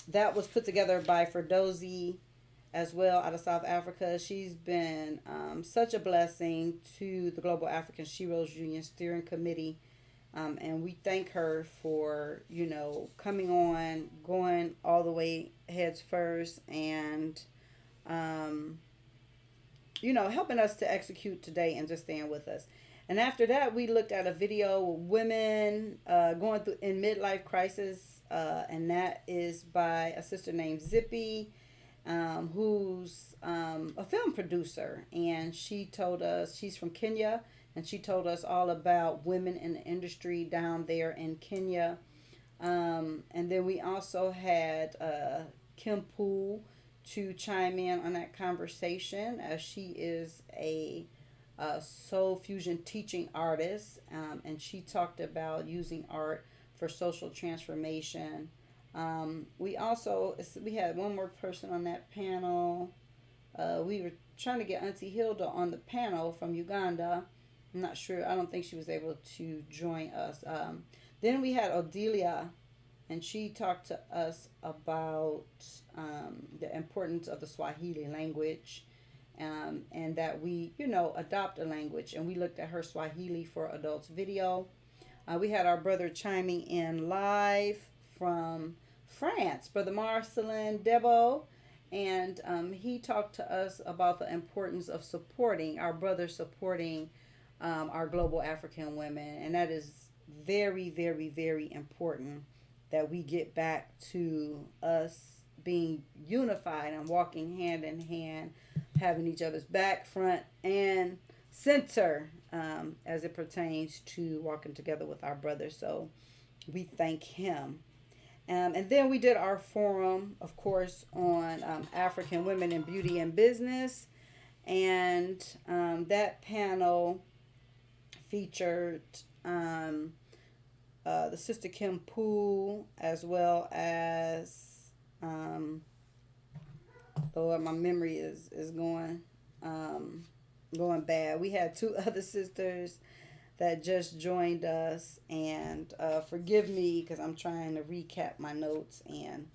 that was put together by Ferdozi as well out of South Africa. She's been such a blessing to the Global African Sheroes Union Steering Committee. And we thank her for, coming on, going all the way heads first, and, helping us to execute today and just staying with us. And after that, we looked at a video of women going through in midlife crisis, and that is by a sister named Zippy, who's a film producer. And she told us, she's from Kenya, and she told us all about women in the industry down there in Kenya. And then we also had Kim Poole to chime in on that conversation, as she is a soul fusion teaching artist, and she talked about using art for social transformation. We had one more person on that panel. We were trying to get Auntie Hilda on the panel from Uganda. I'm not sure. I don't think she was able to join us. Then we had Odelia, and she talked to us about the importance of the Swahili language, and that we, adopt a language. And we looked at her Swahili for Adults video. We had our brother chiming in live from France, Brother Marcelin Debo, and he talked to us about the importance of supporting our brothers, supporting our global African women. And that is very, very, very important, that we get back to us being unified and walking hand in hand, having each other's back, front, and center, as it pertains to walking together with our brothers. So we thank him. And then we did our forum, of course, on African women in beauty and business. And that panel featured the sister Kim Poole, as well as, Lord, my memory is going bad. We had two other sisters that just joined us, and forgive me because I'm trying to recap my notes and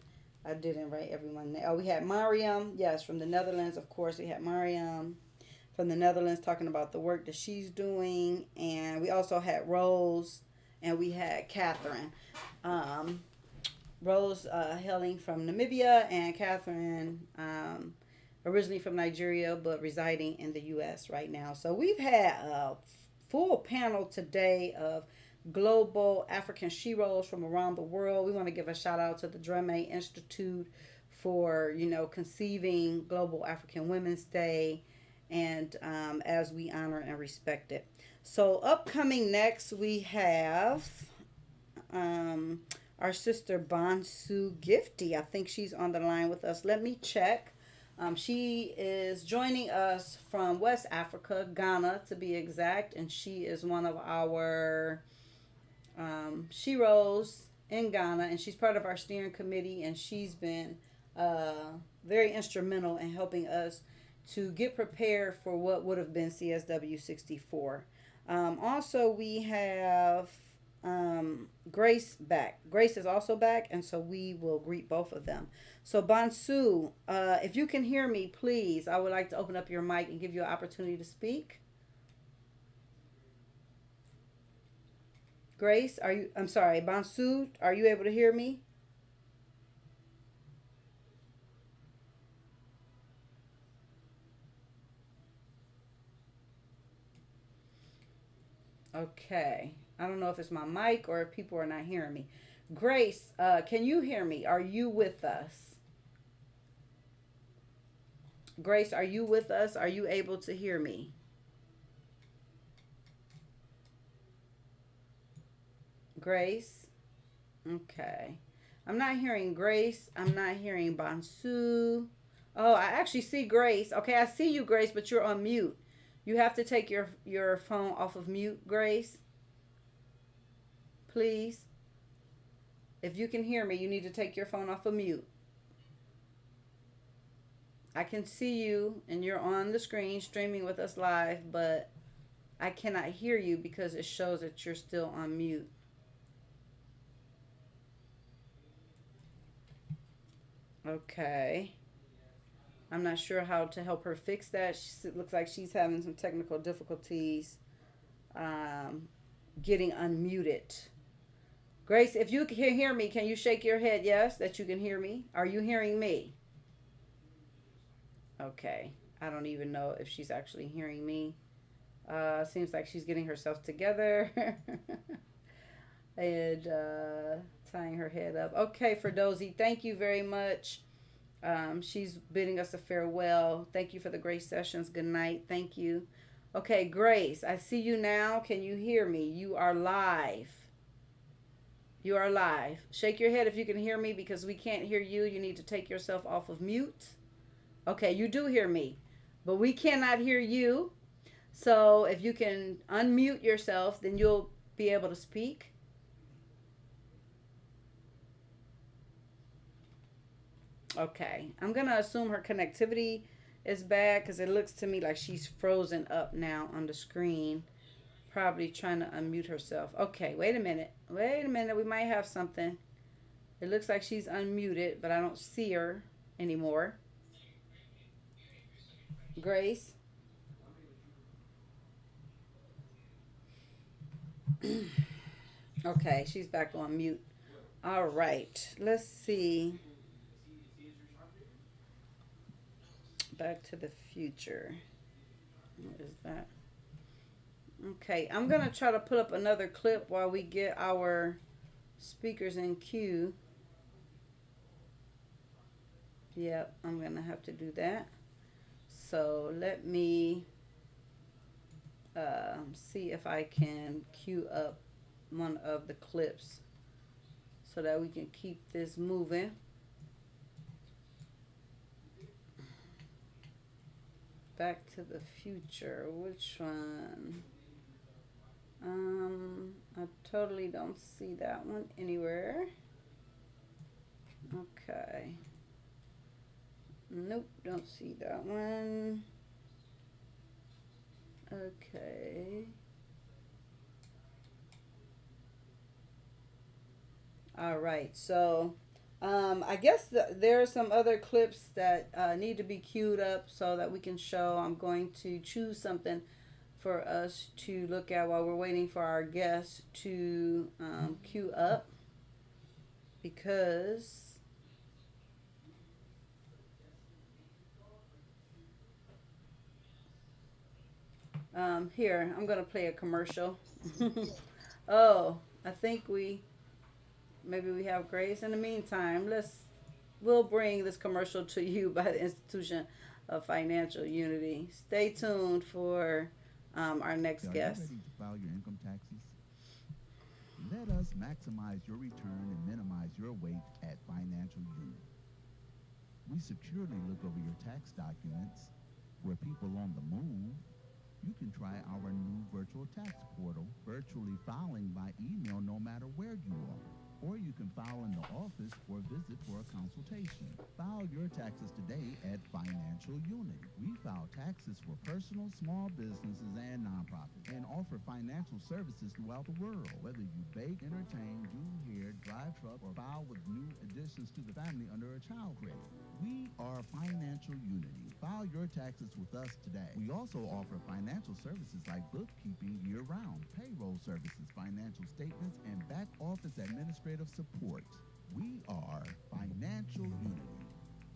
I didn't write everyone there. Oh, we had Mariam, yes, from the Netherlands. Of course, we had Mariam from the Netherlands talking about the work that she's doing, and we also had Rose, and we had Catherine. Rose hailing from Namibia, and Catherine originally from Nigeria but residing in the U.S. right now. So we've had a full panel today of global African sheroes from around the world. We want to give a shout out to the Drame Institute for, conceiving Global African Women's Day, and as we honor and respect it. So upcoming next, we have our sister Bonsu Gifty. I think she's on the line with us. Let me check. She is joining us from West Africa, Ghana to be exact, and she is one of our sheroes in Ghana, and she's part of our steering committee, and she's been very instrumental in helping us to get prepared for what would have been CSW 64. Also, we have Grace back. Grace is also back, and so we will greet both of them. So Bonsu, if you can hear me, please, I would like to open up your mic and give you an opportunity to speak. Grace, are you? I'm sorry, Bansu, are you able to hear me? Okay. I don't know if it's my mic or if people are not hearing me. Grace, can you hear me? Are you with us? Grace, are you with us? Are you able to hear me? Grace? Okay. I'm not hearing Grace. I'm not hearing Bansu. Oh, I actually see Grace. Okay, I see you, Grace, but you're on mute. You have to take your phone off of mute, Grace, please. If you can hear me, you need to take your phone off of mute. I can see you and you're on the screen streaming with us live, but I cannot hear you because it shows that you're still on mute. Okay. I'm not sure how to help her fix that. It looks like she's having some technical difficulties um, getting unmuted. Grace, if you can hear me, can you shake your head yes that you can hear me? Are you hearing me? Okay. I don't even know if she's actually hearing me. Seems like she's getting herself together and tying her head up. Okay, Ferdozi, thank you very much. She's bidding us a farewell. Thank you for the great sessions. Good night. Thank you. Okay, Grace, I see you now. Can you hear me? You are live. You are live. Shake your head if you can hear me because we can't hear you. You need to take yourself off of mute. Okay, you do hear me, but we cannot hear you. So if you can unmute yourself, then you'll be able to speak. Okay, I'm gonna assume her connectivity is bad because it looks to me like she's frozen up now on the screen. Probably trying to unmute herself. Okay, wait a minute. Wait a minute. We might have something. It looks like she's unmuted, but I don't see her anymore. Grace. Okay, she's back on mute. All right. Let's see. Back to the Future. What is that? Okay, I'm gonna try to put up another clip while we get our speakers in queue. Yep, I'm gonna have to do that. So let me see if I can queue up one of the clips so that we can keep this moving. Back to the Future. Which one? I totally don't see that one anywhere. Okay. Nope, don't see that one. Okay. All right. So, I guess there are some other clips that need to be queued up so that we can show. I'm going to choose something for us to look at while we're waiting for our guests to queue up because here I'm gonna play a commercial. Oh, I think maybe we have Grace. In the meantime, we'll bring this commercial to you by the Institution of Financial Unity. Stay tuned for our next guest. Are you ready to file your income taxes? Let us maximize your return and minimize your weight at Financial Unity. We securely look over your tax documents. For people on the move, you can try our new virtual tax portal, virtually filing by email no matter where you are. Or you can file in the office or visit for a consultation. File your taxes today at Financial Unity. We file taxes for personal, small businesses, and nonprofits, and offer financial services throughout the world. Whether you bake, entertain, do hair, drive truck, or file with new additions to the family under a child credit. We are Financial Unity. File your taxes with us today. We also offer financial services like bookkeeping year-round, payroll services, financial statements, and back office administrative support. We are Financial Unity.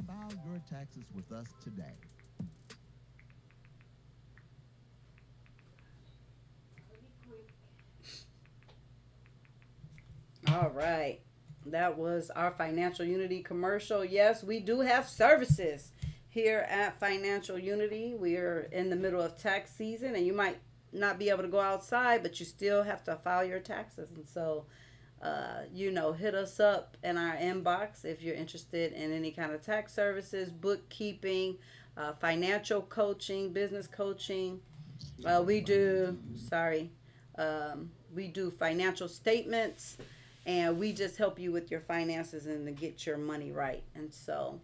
File your taxes with us today. All right. That was our Financial Unity commercial. Yes, we do have services here at Financial Unity. We are in the middle of tax season, and you might not be able to go outside, but you still have to file your taxes. And so, hit us up in our inbox if you're interested in any kind of tax services, bookkeeping, financial coaching, business coaching. We do, sorry, we do financial statements, and we just help you with your finances and to get your money right. And so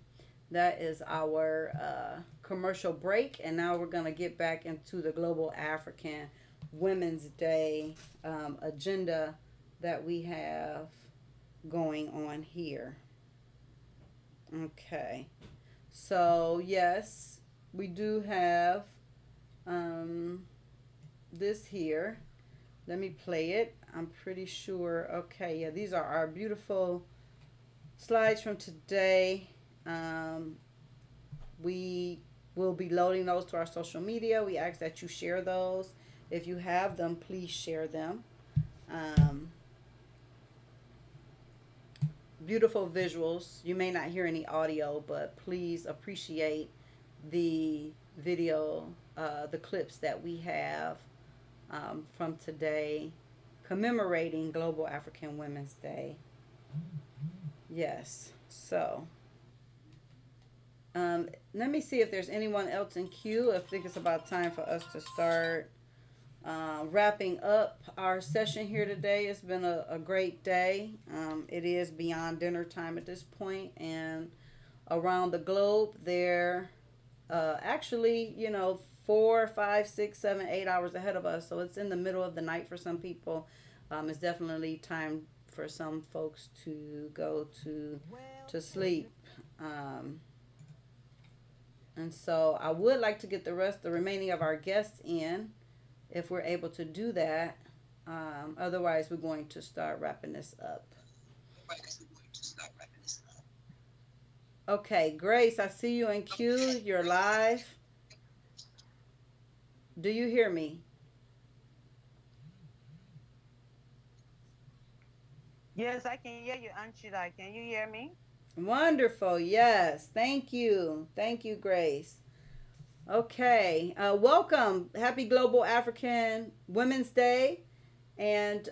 that is our commercial break. And now we're going to get back into the Global African Women's Day agenda that we have going on here. Okay. So, yes, we do have this here. Let me play it. I'm pretty sure. Okay, yeah, these are our beautiful slides from today. We will be loading those to our social media. We ask that you share those. If you have them, please share them. Um, Beautiful visuals. You may not hear any audio, but please appreciate the video, the clips that we have from today commemorating Global African Women's Day. Yes. So, let me see if there's anyone else in queue. I think it's about time for us to start wrapping up our session here today. It's been a great day. It is beyond dinner time at this point, and around the globe, they're actually, 4, 5, 6, 7, 8 hours ahead of us. So it's in the middle of the night for some people. It's definitely time for some folks to go to sleep. And so I would like to get the remaining of our guests in, if we're able to do that. Otherwise, we're going to start wrapping this up. Okay, Grace, I see you in queue. You're live. Do you hear me? Yes, I can hear you, Anshila. Can you hear me? Wonderful. Yes. Thank you. Thank you, Grace. Okay. Welcome. Happy Global African Women's Day. And,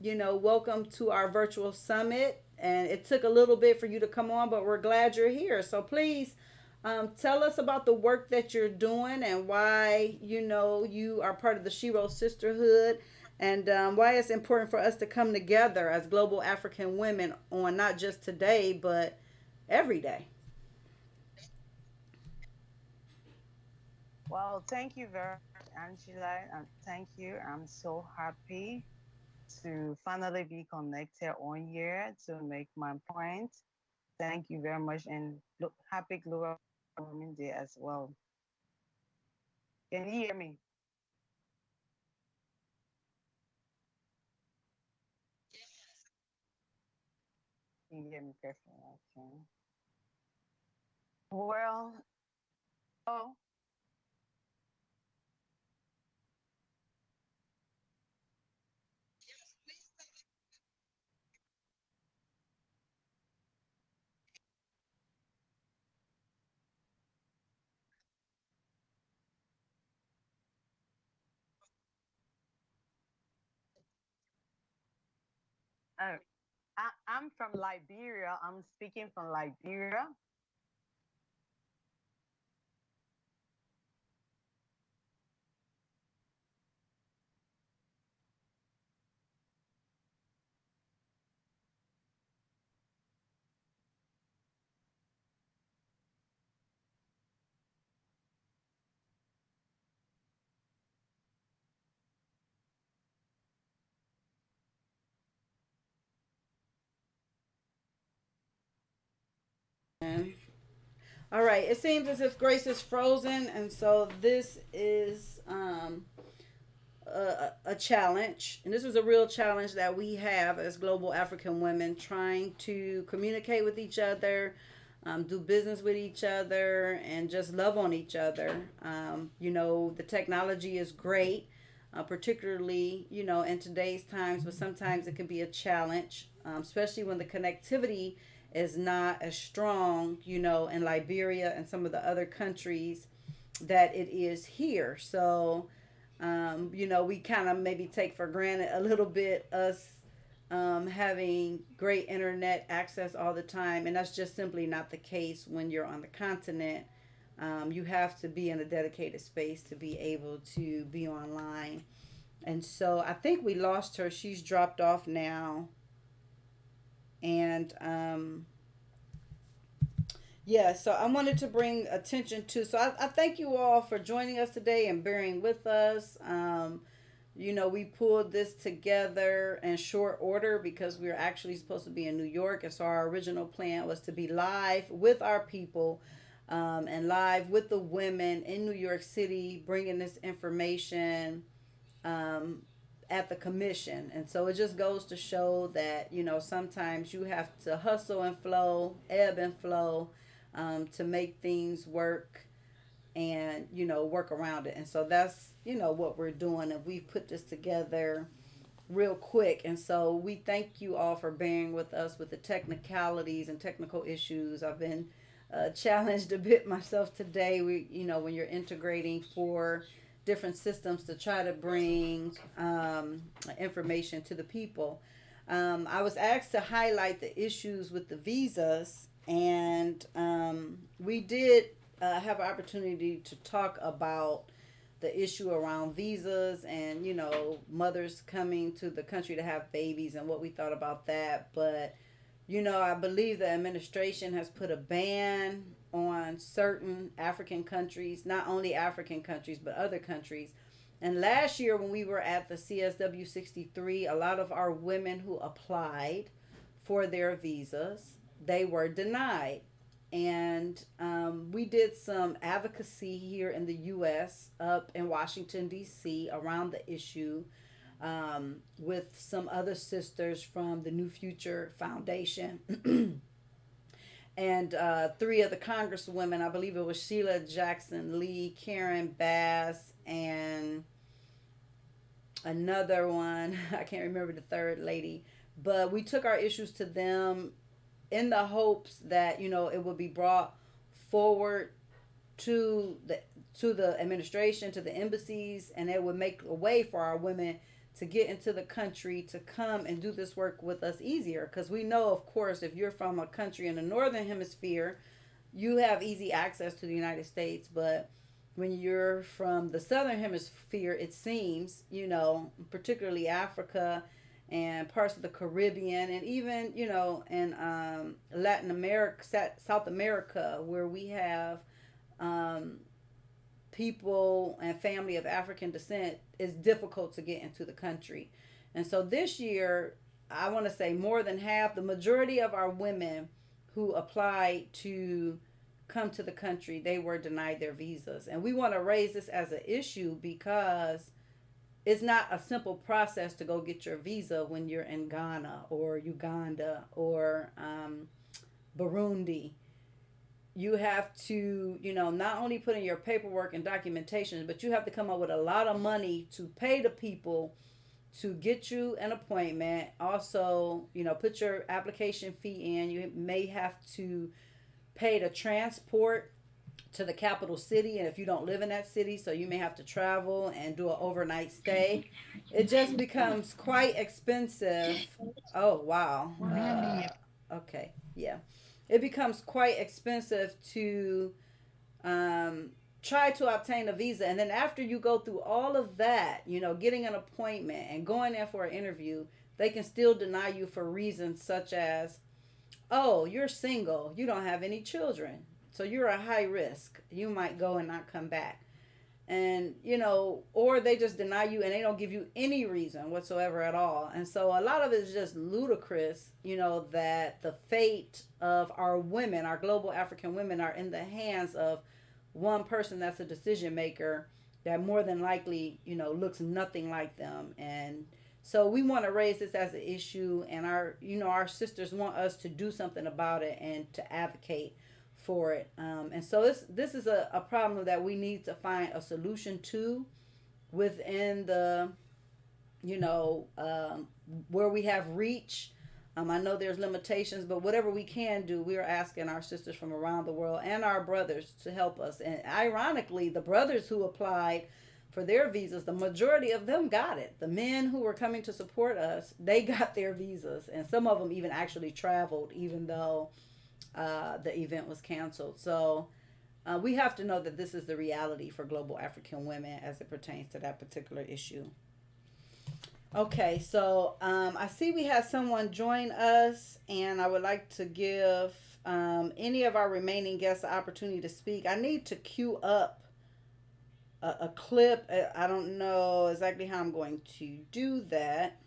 welcome to our virtual summit. And it took a little bit for you to come on, but we're glad you're here. So please tell us about the work that you're doing and why, you are part of the SHEROES Sisterhood, and why it's important for us to come together as global African women on not just today, but every day. Well, thank you very much, Angela, and thank you. I'm so happy to finally be connected on here to make my point. Thank you very much, and look, happy Global Women's Day as well. Can you hear me? Can you hear me perfectly? Okay. Well, oh, uh, I'm from Liberia. I'm speaking from Liberia. All right. It seems as if Grace is frozen, and so this is a challenge, and this is a real challenge that we have as global African women trying to communicate with each other, do business with each other, and just love on each other. The technology is great, particularly, in today's times, but sometimes it can be a challenge, especially when the connectivity is not as strong, in Liberia and some of the other countries that it is here. So, we kind of maybe take for granted a little bit us having great internet access all the time, and that's just simply not the case when you're on the continent. You have to be in a dedicated space to be able to be online. And so I think we lost her. She's dropped off now. And yeah, so I wanted to bring attention to. So I thank you all for joining us today and bearing with us. We pulled this together in short order because we were actually supposed to be in New York. And so our original plan was to be live with our people, and live with the women in New York City, bringing this information um, at the commission. And so it just goes to show that, sometimes you have to hustle and flow, ebb and flow, to make things work and, work around it. And so that's, what we're doing. And we've put this together real quick. And so we thank you all for bearing with us with the technicalities and technical issues. I've been challenged a bit myself today. When you're integrating four different systems to try to bring information to the people. I was asked to highlight the issues with the visas, and we did have an opportunity to talk about the issue around visas and, mothers coming to the country to have babies and what we thought about that. But, I believe the administration has put a ban on certain African countries, not only African countries, but other countries. And last year, when we were at the CSW 63, a lot of our women who applied for their visas, they were denied. And we did some advocacy here in the U.S., up in Washington, D.C., around the issue, with some other sisters from the New Future Foundation. And three of the congresswomen, I believe it was Sheila Jackson Lee, Karen Bass, and another one, I can't remember the third lady, but we took our issues to them in the hopes that, it would be brought forward to the administration, to the embassies, and it would make a way for our women to get into the country to come and do this work with us easier. Because we know, of course, if you're from a country in the northern hemisphere, you have easy access to the United States. But when you're from the southern hemisphere, it seems, particularly Africa and parts of the Caribbean, and even, in Latin America, South America, where we have people and family of African descent, is difficult to get into the country. And so this year, I want to say more than half, the majority of our women who applied to come to the country, they were denied their visas. And we want to raise this as an issue because it's not a simple process to go get your visa when you're in Ghana or Uganda or Burundi. You have to, not only put in your paperwork and documentation, but you have to come up with a lot of money to pay the people to get you an appointment. Also, put your application fee in. You may have to pay to transport to the capital city, and if you don't live in that city, so you may have to travel and do an overnight stay. It just becomes quite expensive. Oh, wow. Okay, yeah. It becomes quite expensive to try to obtain a visa. And then after you go through all of that, getting an appointment and going there for an interview, they can still deny you for reasons such as, oh, you're single, you don't have any children, so you're a high risk, you might go and not come back. And or they just deny you and they don't give you any reason whatsoever at all. And so a lot of it is just ludicrous, that the fate of our women, our global African women, are in the hands of one person that's a decision maker that more than likely looks nothing like them. And so we want to raise this as an issue, and our sisters want us to do something about it and to advocate for it. And so this is a problem that we need to find a solution to within the you know where we have reach. I know there's limitations, but whatever we can do, we are asking our sisters from around the world and our brothers to help us. And ironically, the brothers who applied for their visas, the majority of them got it. The men who were coming to support us, they got their visas, and some of them even actually traveled, even though the event was canceled. So we have to know that this is the reality for global African women as it pertains to that particular issue. Okay, so I see we have someone join us, and I would like to give any of our remaining guests the opportunity to speak. I need to queue up a clip. I don't know exactly how I'm going to do that,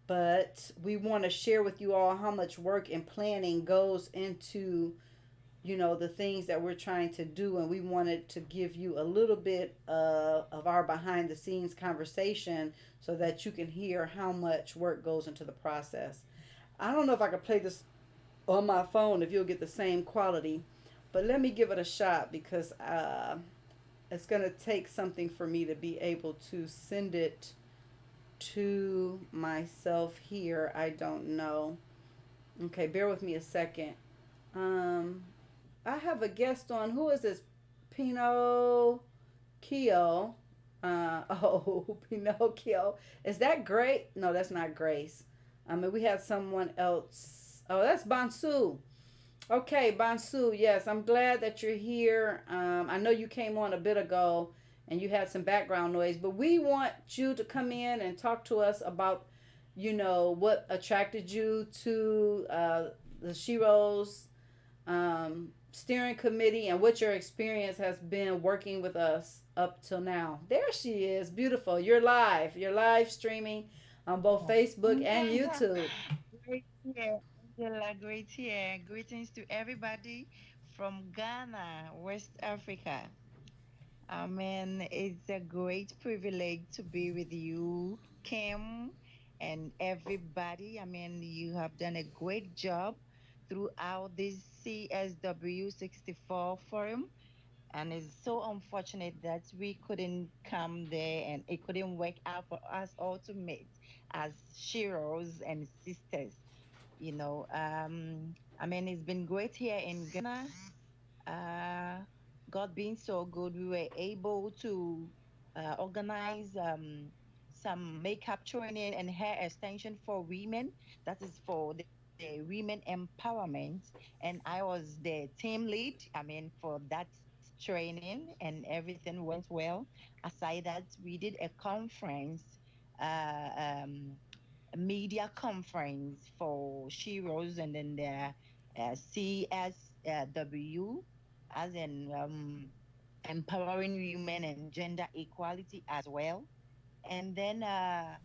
but we want to share with you all how much work and planning goes into the things that we're trying to do, and we wanted to give you a little bit of our behind the scenes conversation so that you can hear how much work goes into the process. I don't know if I could play this on my phone if you'll get the same quality, but let me give it a shot because it's going to take something for me to be able to send it to myself here. I don't know. Okay, bear with me a second. um I have a guest on. Who is this? Pinocchio. Oh, Pinocchio. Is that great? No, that's not Grace. I mean, we had someone else. Oh, that's Bansu. Okay, Bansu. Yes, I'm glad that you're here. I know you came on a bit ago and you had some background noise, but we want you to come in and talk to us about, what attracted you to the Sheroes steering committee and what your experience has been working with us up till now. There she is, beautiful. You're live. You're live streaming on both Facebook and YouTube. Great year, Angela. Great year. Greetings to everybody from Ghana, West Africa. I mean, it's a great privilege to be with you, Kim, and everybody. I mean, you have done a great job throughout this CSW 64 forum. And it's so unfortunate that we couldn't come there and it couldn't work out for us all to meet as sheroes and sisters. I mean, it's been great here in Ghana. uh, God being so good, we were able to organize some makeup training and hair extension for women. That is for the women empowerment. And I was the team lead, I mean, for that training, and everything went well. Aside that, we did a conference, uh, um, a media conference for Sheroes and then the CSW, as in empowering women and gender equality as well. And then, I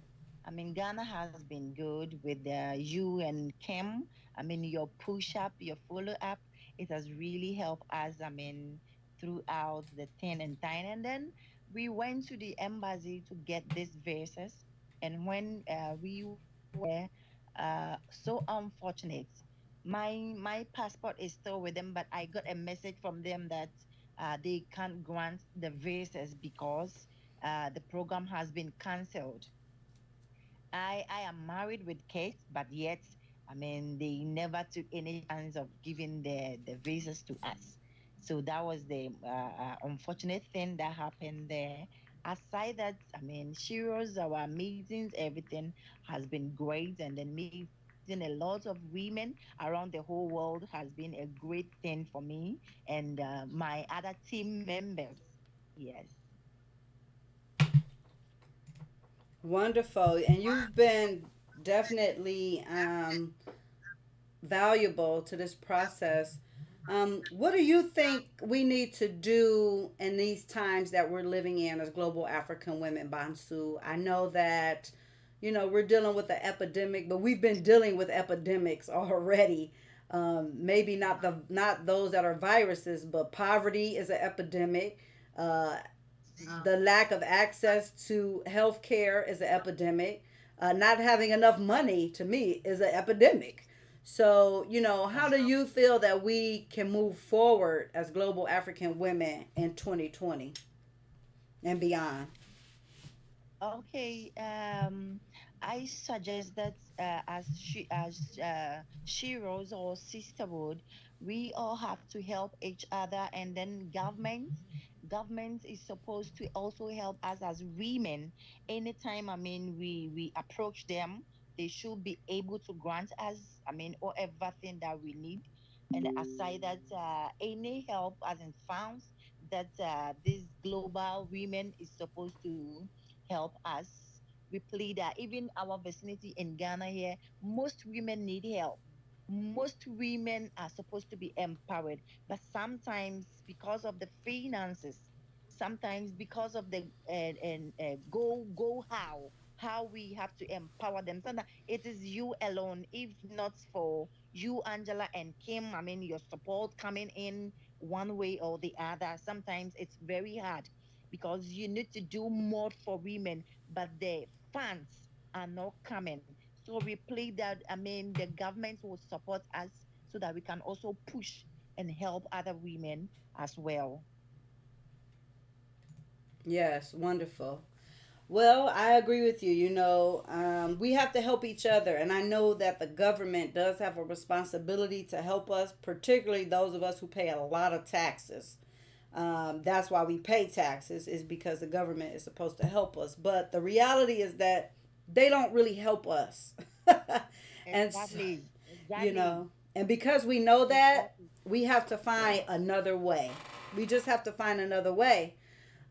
mean, Ghana has been good with you and Kim. I mean, your push up, your follow up, it has really helped us. I mean, throughout the thing and time. And then we went to the embassy to get these visas. And when we were there, so unfortunate. My passport is still with them, but I got a message from them that they can't grant the visas because the program has been cancelled. I am married with kids, but yet, I mean, they never took any chance of giving the visas to us. So that was the unfortunate thing that happened there. Aside that, I mean, Shiro's, our meetings, everything has been great, and then meeting a lot of women around the whole world has been a great thing for me and my other team members. Yes. Wonderful. And you've been definitely valuable to this process. What do you think we need to do in these times that we're living in as global African women, Bansu? I know that, we're dealing with the epidemic, but we've been dealing with epidemics already. Maybe not those that are viruses, but poverty is an epidemic. Uh, the lack of access to health care is an epidemic. Not having enough money to me is an epidemic. So, how do you feel that we can move forward as global African women in 2020 and beyond? Okay, I suggest that as sheroes or sisterhood, we all have to help each other, and then government is supposed to also help us as women. Anytime, we approach them, they should be able to grant us, or everything that we need. And aside that, any help as in funds that this global women is supposed to help us. We plead that even our vicinity in Ghana here, most women need help. Most women are supposed to be empowered, but sometimes because of the finances, sometimes because of the go how we have to empower them. Sometimes it is you alone. If not for you, Angela and Kim, your support coming in one way or the other, sometimes it's very hard because you need to do more for women, but the funds are not coming. So we plead that the government will support us so that we can also push and help other women as well. Yes, wonderful. Well, I agree with you. We have to help each other. And I know that the government does have a responsibility to help us, particularly those of us who pay a lot of taxes. That's why we pay taxes, is because the government is supposed to help us. But the reality is that they don't really help us. and, Exactly, you exactly, know, and because we know that, exactly. we have to find another way. We just have to find another way,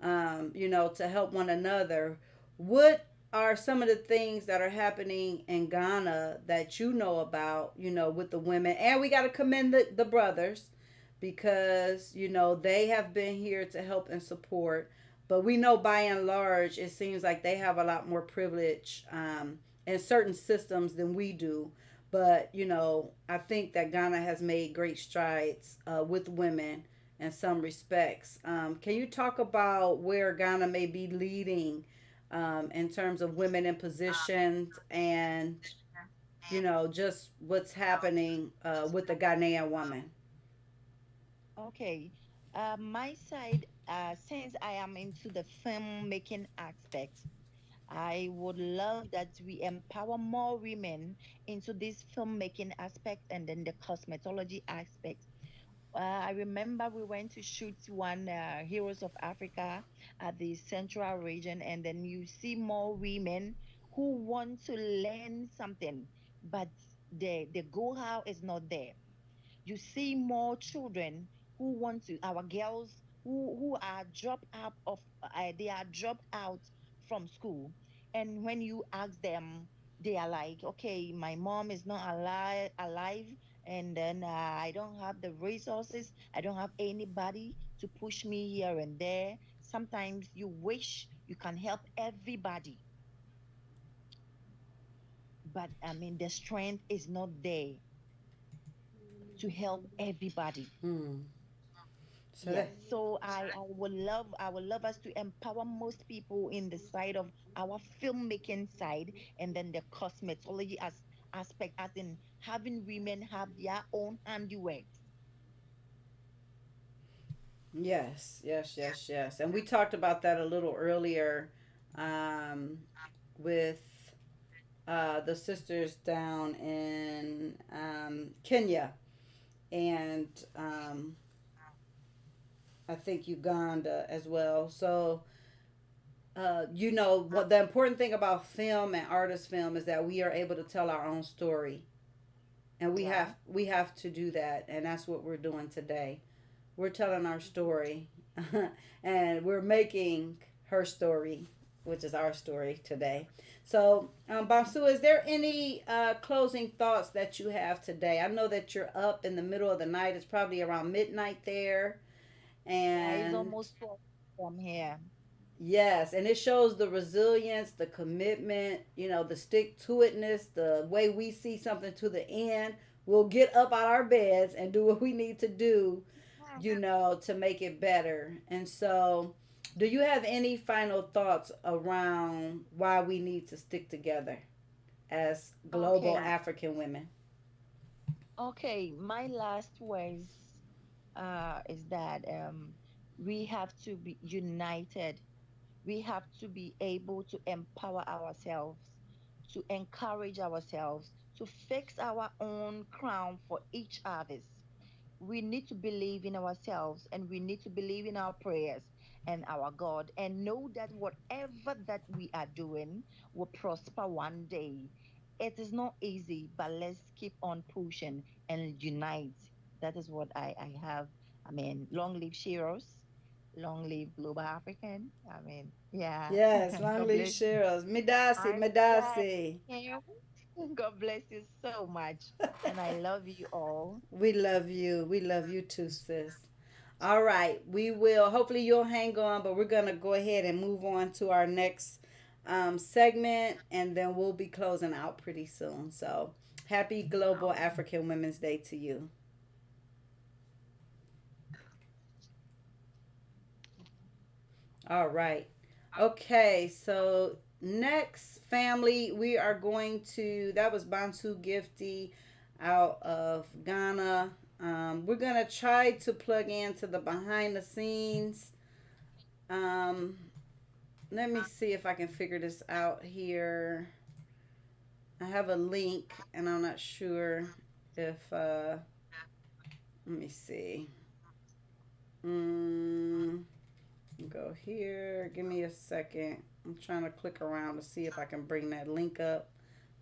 to help one another. What are some of the things that are happening in Ghana that you know about, with the women? And we got to commend the brothers because, they have been here to help and support. But we know by and large, it seems like they have a lot more privilege in certain systems than we do. But, I think that Ghana has made great strides with women in some respects. Can you talk about where Ghana may be leading in terms of women in positions and, just what's happening with the Ghanaian woman? Okay. My side, since I am into the filmmaking aspect, I would love that we empower more women into this filmmaking aspect and then the cosmetology aspect. I remember we went to shoot one Heroes of Africa at the Central region, and then you see more women who want to learn something, but the go-how is not there. You see more children who want to, our girls who are dropped out of they are dropped out from school, and when you ask them, they are like, okay, my mom is not alive, and then I don't have the resources, I don't have anybody to push me here and there. Sometimes you wish you can help everybody, but the strength is not there to help everybody. Hmm. So Yes, that so I would love us to empower most people in the side of our filmmaking side, and then the cosmetology aspect, as in having women have their own handiworks. yes, yes, yes, yes. And we talked about that a little earlier um, with the sisters down in Kenya and I think Uganda as well. So, what the important thing about film and artist film is that we are able to tell our own story, and we Yeah. have we have to do that, and that's what we're doing today. We're telling our story, and we're making her story. which is our story today. So, Bonsu, is there any closing thoughts that you have today? I know that you're up in the middle of the night. It's probably around midnight there. Yeah, it's And almost 4 from here. yes, and it shows the resilience, the commitment, the stick to itness, the way we see something to the end. We'll get up out our beds and do what we need to do, to make it better. And so, do you have any final thoughts around why we need to stick together as global Okay, African women? okay. My last words is that we have to be united. We have to be able to empower ourselves, to encourage ourselves, to fix our own crown for each other's. We need to believe in ourselves and we need to believe in our prayers and our God and know that whatever that we are doing will prosper one day. It is not easy, but let's keep on pushing and unite. That is what I have. I mean, long live Sheroes, long live Global African. I mean, yeah. Yes, long God live bless you. Cheryl. Midasi, I'm glad Midasi. you came. God bless you so much. And I love you all. We love you. We love you too, sis. All right. We will, hopefully, you'll hang on, but we're going to go ahead and move on to our next segment, and then we'll be closing out pretty soon. So, happy Global African Women's Day to you. All right. Okay. So, next, family, we are going to, that was Bantu Gifty out of Ghana. We're going to try to plug into the behind the scenes. Um, Let me see if I can figure this out here. I have a link and I'm not sure if let me see. Mm, go here. Give me a second. I'm trying to click around to see if I can bring that link up.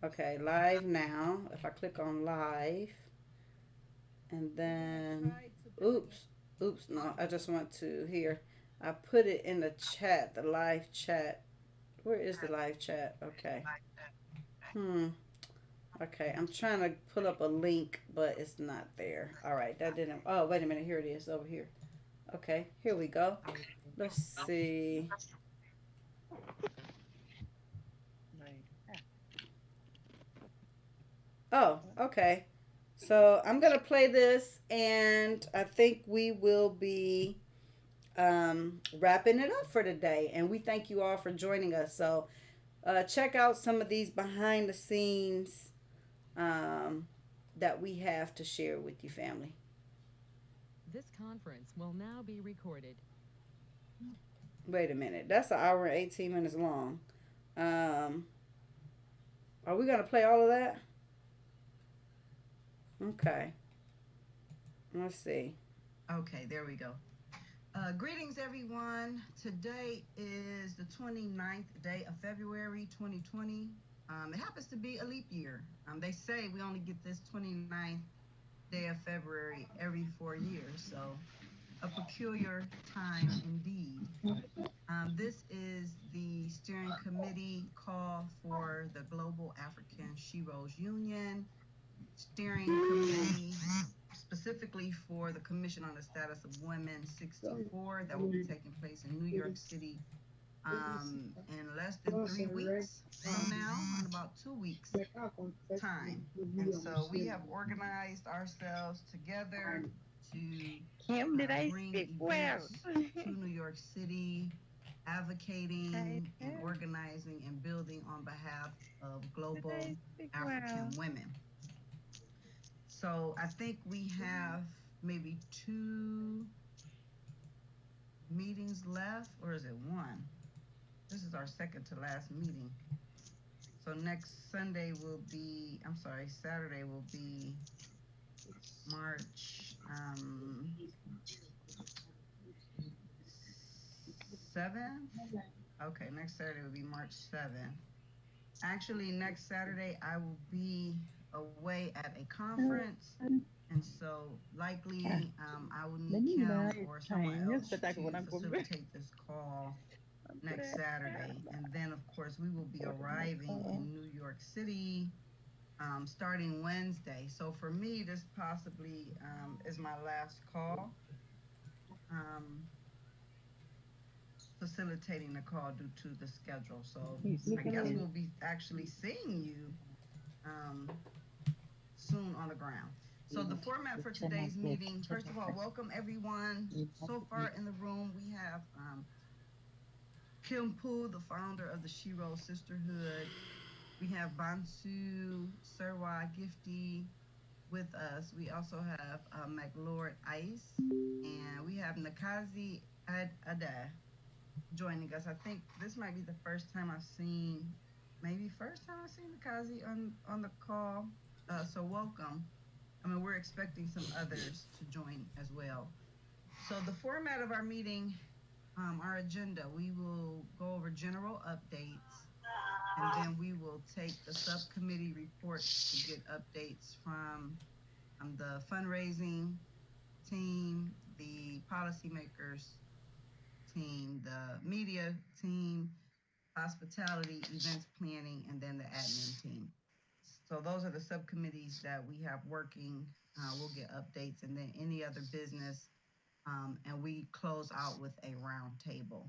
Okay, live now. If I click on live and then oops. Oops, no. I just want to here. I put it in the chat, the live chat. Where is the live chat? Okay. Hmm. Okay, I'm trying to pull up a link, but it's not there. All right, that didn't. Oh, wait a minute. Here it is over here. Okay, here we go. Let's see. Oh, okay. So I'm gonna play this, and I think we will be wrapping it up for today. And we thank you all for joining us. So check out some of these behind the scenes um, that we have to share with you, family. This conference will now be recorded. Wait a minute. That's an hour and 18 minutes long. Um, are we gonna play all of that? Okay. Let's see. Okay, there we go. Greetings, everyone. Today is the 29th day of February 2020. It happens to be a leap year. They say we only get this 29th day of February every 4 years, so a peculiar time indeed. This is the steering committee call for the Global African SHEROES Union, steering committee specifically for the Commission on the Status of Women 64 that will be taking place in New York City in less than 3 weeks from now, in about 2 weeks' time. And so we have organized ourselves together to Kim, did I bring speak well? events to New York City, advocating and organizing and building on behalf of global African women. So I think we have maybe 2 meetings left, or is it one? This is our second to last meeting. So next Sunday will be, I'm sorry, Saturday will be March 7th. Okay, next Saturday will be March 7th. Actually, next Saturday I will be away at a conference, and so likely I will need Kim or someone else to facilitate this call next Saturday. And then, of course, we will be arriving in New York City starting Wednesday. So for me, this possibly is my last call. Facilitating the call due to the schedule. So I guess we'll be actually seeing you soon on the ground. So the format for today's meeting, first of all, welcome everyone. So far in the room, we have Kim Poo, the founder of the SHEROES Sisterhood. We have Bansu Serwa Gifty with us. We also have McLord Ice, and we have Nakazi Ada joining us. I think this might be the first time I've seen, Nakazi on the call. So welcome. I mean, we're expecting some others to join as well. So the format of our meeting, our agenda, we will go over general updates, and then we will take the subcommittee reports to get updates from the fundraising team, the policymakers team, the media team, hospitality, events planning, and then the admin team. So those are the subcommittees that we have working. We'll get updates, and then any other business, and we close out with a round table.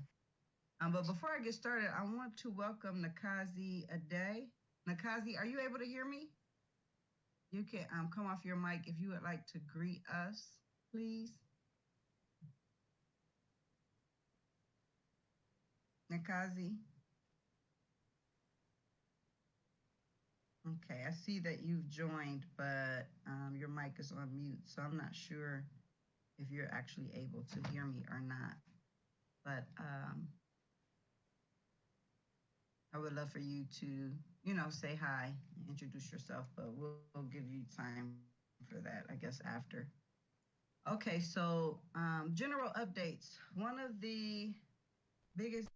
But before I get started, I want to welcome Nakazi Ade. Nakazi, are you able to hear me? You can come off your mic if you would like to greet us, please. Nakazi. Okay, I see that you've joined, but your mic is on mute, so I'm not sure if you're actually able to hear me or not. But I would love for you to, say hi, introduce yourself, but we'll give you time for that, I guess, after. Okay, so general updates. One of the biggest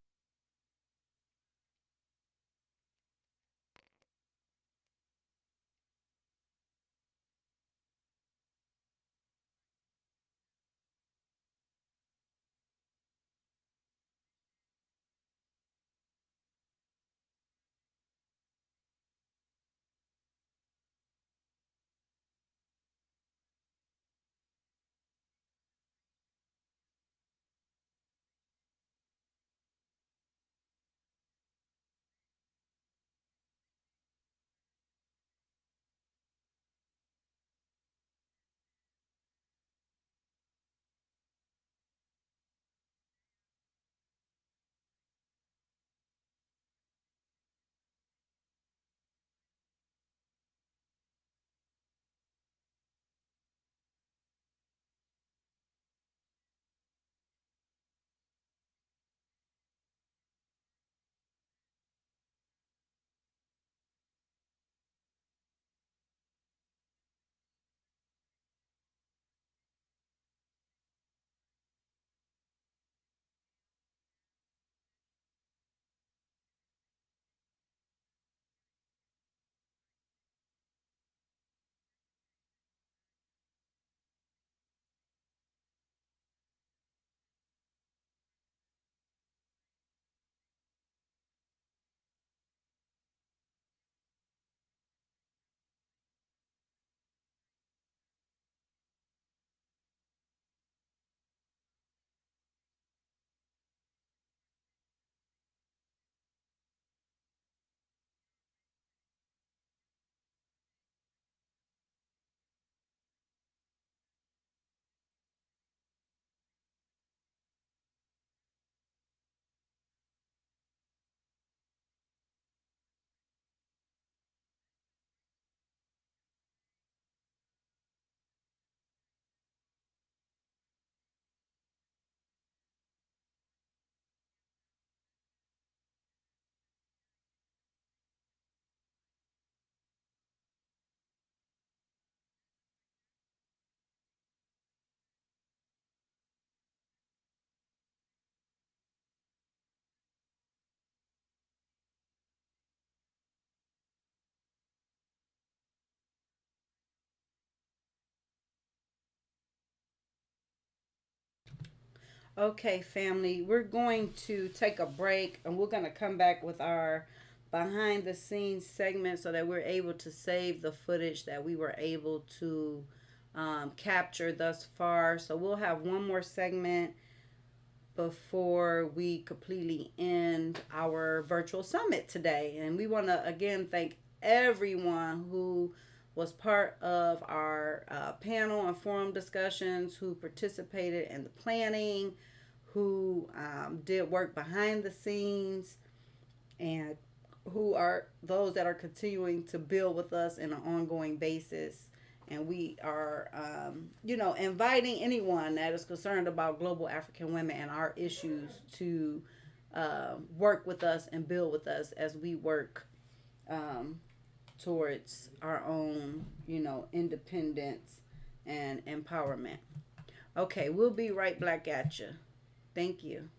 Okay, family, we're going to take a break and we're going to come back with our behind the scenes segment so that we're able to save the footage that we were able to capture thus far. So we'll have one more segment before we completely end our virtual summit today. And we want to again thank everyone who was part of our panel and forum discussions, who participated in the planning, who did work behind the scenes, and who are those that are continuing to build with us in an ongoing basis. And we are, inviting anyone that is concerned about global African women and our issues to work with us and build with us as we work um, towards our own, independence and empowerment. Okay, we'll be right back at you. Thank you.